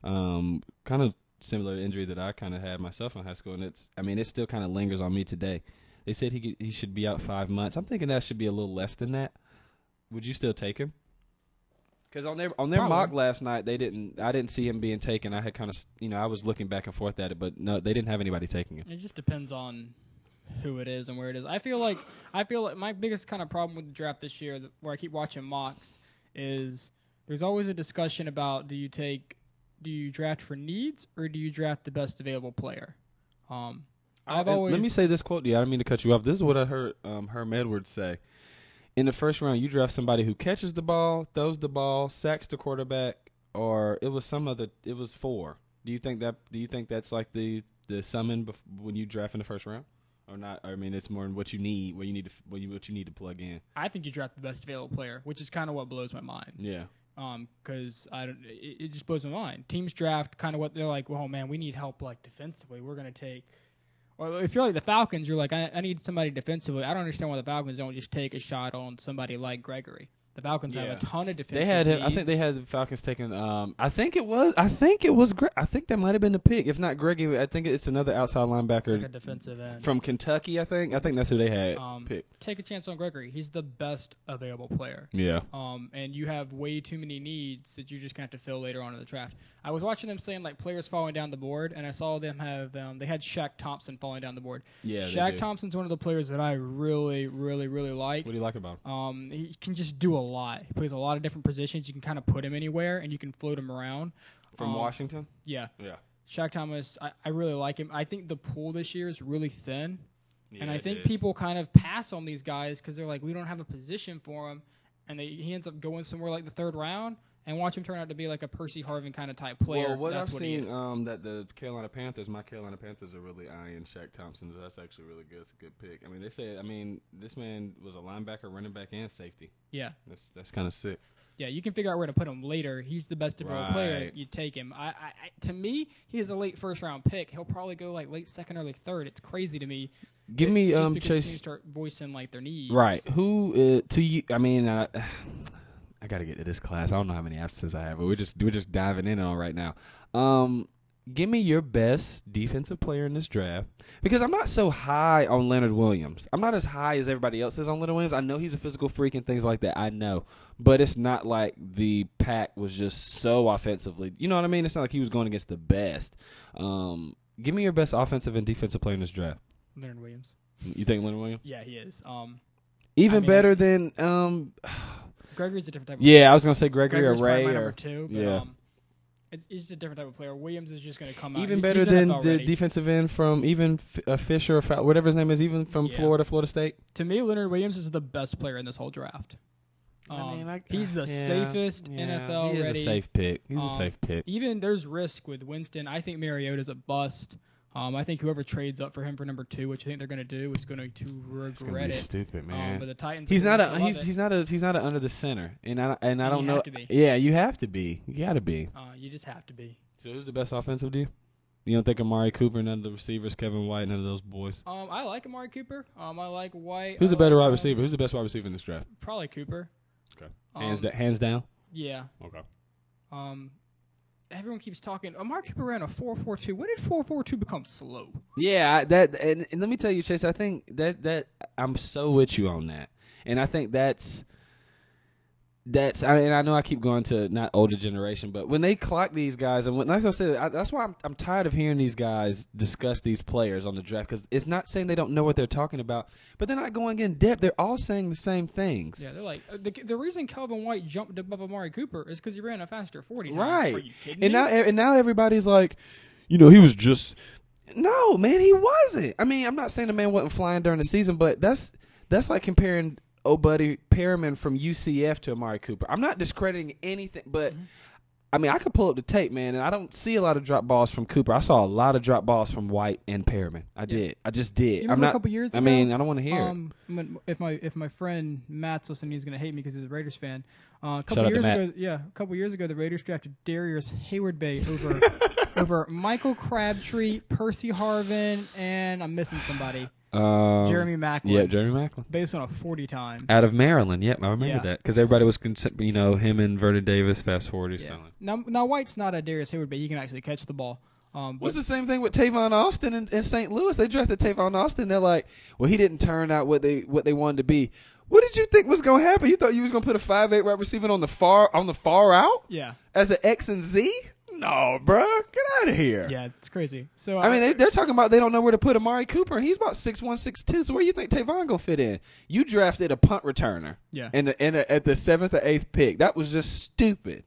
Kind of similar injury that I kind of had myself in high school, and it still kind of lingers on me today. They said he should be out 5 months. I'm thinking that should be a little less than that. Would you still take him? Because on their mock last night, I didn't see him being taken. I had kind of, I was looking back and forth at it, but no, they didn't have anybody taking him. It just depends on who it is and where it is. I feel like my biggest kind of problem with the draft this year, where I keep watching mocks, is there's always a discussion about do you draft for needs or do you draft the best available player? Let me say this quote. Yeah, I don't mean to cut you off. This is what I heard Herm Edwards say. In the first round, you draft somebody who catches the ball, throws the ball, sacks the quarterback, or it was 4. Do you think that's like the summon when you draft in the first round, or not? I mean, it's more in what you need, what you need to plug in. I think you draft the best available player, which is kind of what blows my mind. Yeah. Because it just blows my mind. Teams draft kind of what they're like. Well, man, we need help like defensively. We're gonna take. Well, if you're like the Falcons, you're like, I need somebody defensively. I don't understand why the Falcons don't just take a shot on somebody like Gregory. The Falcons have a ton of defensive needs. I think they had the Falcons taking. I think that might have been the pick. If not Gregory, I think it's another outside linebacker. It's like a defensive end from Kentucky. I think that's who they had picked. Take a chance on Gregory. He's the best available player. Yeah. And you have way too many needs that you're just gonna have to fill later on in the draft. I was watching them saying like players falling down the board, and I saw them have they had Shaq Thompson falling down the board. Yeah. Shaq Thompson's one of the players that I really, really, really like. What do you like about him? He can just do a lot. He plays a lot of different positions. You can kind of put him anywhere, and you can float him around. From Washington? Yeah. Yeah. Shaq Thomas, I really like him. I think the pool this year is really thin. Yeah, and I think people kind of pass on these guys because they're like, we don't have a position for him. And he ends up going somewhere like the third round, and watch him turn out to be like a Percy Harvin kind of type player. Well, I've seen, that the Carolina Panthers are really eyeing Shaq Thompson. So that's actually really good. It's a good pick. I mean, they said, this man was a linebacker, running back, and safety. Yeah. That's kind of sick. Yeah, you can figure out where to put him later. He's the best available player. You take him. To me, he is a late first round pick. He'll probably go like late second, early third. It's crazy to me. Give me just because Chase. teams start voicing like their needs. Right. Who to you? I mean, I gotta get to this class. I don't know how many absences I have, but we're just diving in on right now. Give me your best defensive player in this draft, because I'm not so high on Leonard Williams. I'm not as high as everybody else is on Leonard Williams. I know he's a physical freak and things like that. I know, but it's not like the pack was just so offensively. You know what I mean? It's not like he was going against the best. Give me your best offensive and defensive player in this draft. Leonard Williams. You think Leonard Williams? Yeah, he is. Better than Gregory's a different type of player. Yeah, I was gonna say Gregory or Ray my or number 2. But, yeah. It's just a different type of player. Williams is just going to come out. Even better than the defensive end from Fisher or whatever his name is, even from Florida State. To me, Leonard Williams is the best player in this whole draft. He's the safest NFL ready. He is a safe pick. He's a safe pick. Even there's risk with Winston. I think Mariota's a bust. I think whoever trades up for him for number 2, which I think they're going to do, is going to regret it's gonna be stupid, man. But the Titans. He's not a under the center, and I don't know. You have to be. Yeah, you have to be. You got to be. You just have to be. So who's the best offensive to you? You don't think Amari Cooper, none of the receivers, Kevin White, none of those boys? I like Amari Cooper. I like White. Who's the better wide receiver? Who's the best wide receiver in this draft? Probably Cooper. Okay. Hands down? Yeah. Okay. Everyone keeps talking. Amari Cooper ran a 4.42. When did 4.42 become slow? Yeah, and let me tell you, Chase, I think that I'm so with you on that. And I think that's and I know I keep going to not older generation, but when they clock these guys, and like I said, that's why I'm tired of hearing these guys discuss these players on the draft, because it's not saying they don't know what they're talking about, but they're not going in depth. They're all saying the same things. Yeah, they're like the reason Kelvin White jumped above Amari Cooper is because he ran a faster 40 times. Right. Are you kidding me? And now everybody's like, he was just no, man, he wasn't. I mean, I'm not saying the man wasn't flying during the season, but that's like comparing old buddy Perriman from UCF to Amari Cooper. I'm not discrediting anything, but I mean, I could pull up the tape, man, and I don't see a lot of drop balls from Cooper. I saw a lot of drop balls from White and Perriman. I just did. You remember a couple years ago? I mean, I don't want to hear it. If my friend Matt's listening, he's gonna hate me because he's a Raiders fan. A Shout out to Matt. couple years ago, the Raiders drafted Darius Hayward-Bay over Michael Crabtree, Percy Harvin, and I'm missing somebody. Jeremy Maclin. Yeah, Jeremy Maclin. Based on a 40 time. Out of Maryland. Yep, I remember that because everybody was, him and Vernon Davis fast forward. Yeah. Now White's not a Darius Hayward-Bay. He can actually catch the ball. What's the same thing with Tavon Austin in St. Louis? They drafted Tavon Austin. They're like, well, he didn't turn out what they wanted to be. What did you think was going to happen? You thought you was going to put a 5'8" wide receiver on the far out? Yeah. As an X and Z? No, bruh. Get out of here. Yeah, it's crazy. So I mean, they're talking about they don't know where to put Amari Cooper, and he's about 6'1", 6'2". So where do you think Tavon going to fit in? You drafted a punt returner. Yeah. At the 7th or 8th pick. That was just stupid.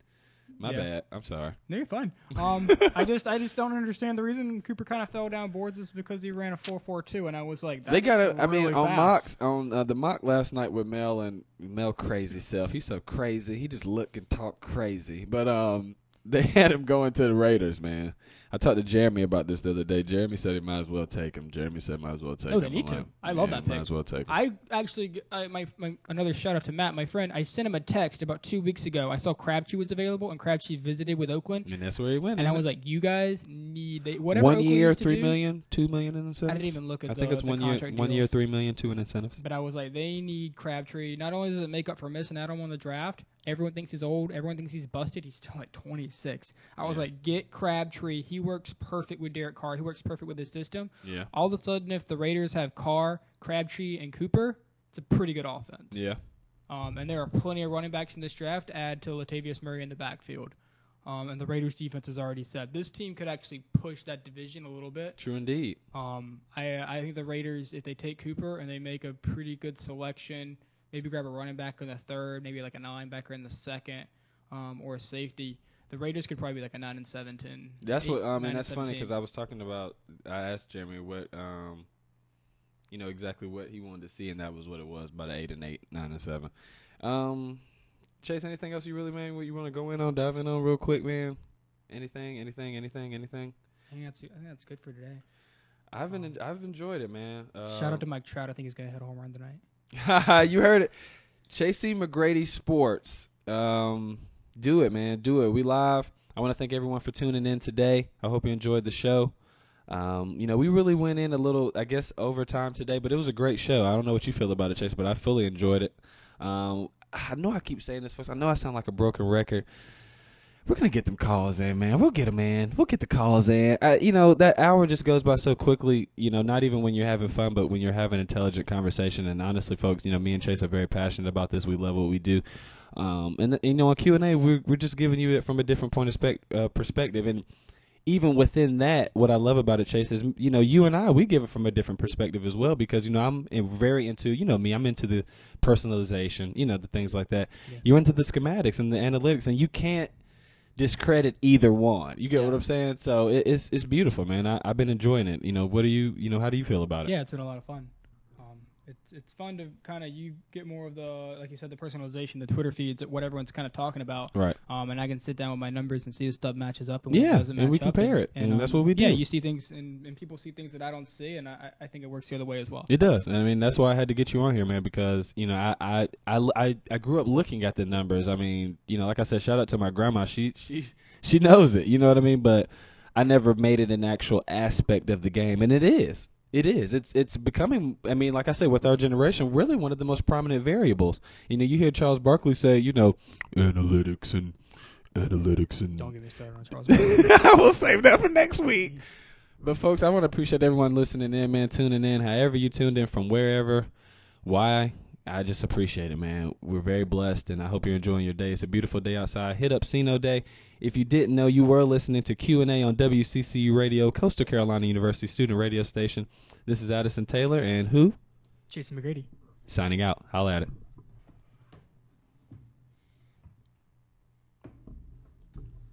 My bad. I'm sorry. No, you're fine. I just don't understand the reason Cooper kind of fell down boards is because he ran a 4.42, and I was like, that's they got really I mean, fast. on the mock last night with Mel crazy self. He's so crazy. He just look and talk crazy. But they had him going to the Raiders, man. I talked to Jeremy about this the other day. Jeremy said he might as well take him. Jeremy said might as well take him. Oh, they need to. I love that pick. Might as well take him. I actually, another shout out to Matt, my friend. I sent him a text about 2 weeks ago. I saw Crabtree was available, and Crabtree visited with Oakland. And that's where he went. And I was like, you guys need whatever. 1 Oakland year, used to $3 do, million, $2 million in incentives. I didn't even look at. I think it's 1 year, contract 1 year, deals. $3 million, 2 in incentives. But I was like, they need Crabtree. Not only does it make up for missing out on the draft, everyone thinks he's old. Everyone thinks he's busted. He's still like 26. I was like, get Crabtree. He works perfect with Derek Carr. He works perfect with his system. Yeah. All of a sudden, if the Raiders have Carr, Crabtree, and Cooper, it's a pretty good offense. Yeah. And there are plenty of running backs in this draft to add to Latavius Murray in the backfield. And the Raiders defense has already said this team could actually push that division a little bit. True indeed. I think the Raiders, if they take Cooper and they make a pretty good selection, maybe grab a running back in the third, maybe like a linebacker in the second, or a safety, the Raiders could probably be like a 9-7. That's what and that's funny because I was talking about. I asked Jeremy what exactly what he wanted to see, and that was what it was, about 8-8, 9-7. Chase, anything else you really, man, what you want to go in on, dive in on real quick, man? Anything? I think that's good for today. I've enjoyed it, man. Shout out to Mike Trout. I think he's gonna hit a home run tonight. You heard it. Chase C. McGrady Sports. Do it, man. Do it. We live. I want to thank everyone for tuning in today. I hope you enjoyed the show. We really went in a little, I guess, overtime today, but it was a great show. I don't know what you feel about it, Chase, but I fully enjoyed it. I know I keep saying this, folks. I know I sound like a broken record. We're going to get them calls in, man. We'll get them in. We'll get the calls in. That hour just goes by so quickly, not even when you're having fun, but when you're having intelligent conversation. And honestly, folks, me and Chase are very passionate about this. We love what we do. On Q&A, we're just giving you it from a different point of perspective. And even within that, what I love about it, Chase, is, you and I, we give it from a different perspective as well because, I'm very into, me, I'm into the personalization, the things like that. Yeah. You're into the schematics and the analytics, and you can't discredit either one. You get what I'm saying? So it's beautiful, man. I've been enjoying it. What do you, how do you feel about it? Yeah, it's been a lot of fun. It's fun to kind of you get more of the, like you said, the personalization, the Twitter feeds, what everyone's kind of talking about. Right. And I can sit down with my numbers and see if stuff matches up. And and we compare it, and that's what we do. Yeah, you see things, and people see things that I don't see, and I think it works the other way as well. It does. I mean, that's why I had to get you on here, man, because I grew up looking at the numbers. I mean, like I said, shout out to my grandma. She knows it. You know what I mean? But I never made it an actual aspect of the game, and it is. It is. It's becoming, I mean, like I said, with our generation, really one of the most prominent variables. You hear Charles Barkley say, analytics and. Don't get me started on Charles Barkley. I will save that for next week. But, folks, I want to appreciate everyone listening in, man, tuning in, however you tuned in from wherever, why. I just appreciate it, man. We're very blessed, and I hope you're enjoying your day. It's a beautiful day outside. Hit up Sino Day. If you didn't know, you were listening to Q&A on W.C.C.U. Radio, Coastal Carolina University student radio station. This is Addison Taylor, and who? Jason McGrady. Signing out. Holla at it.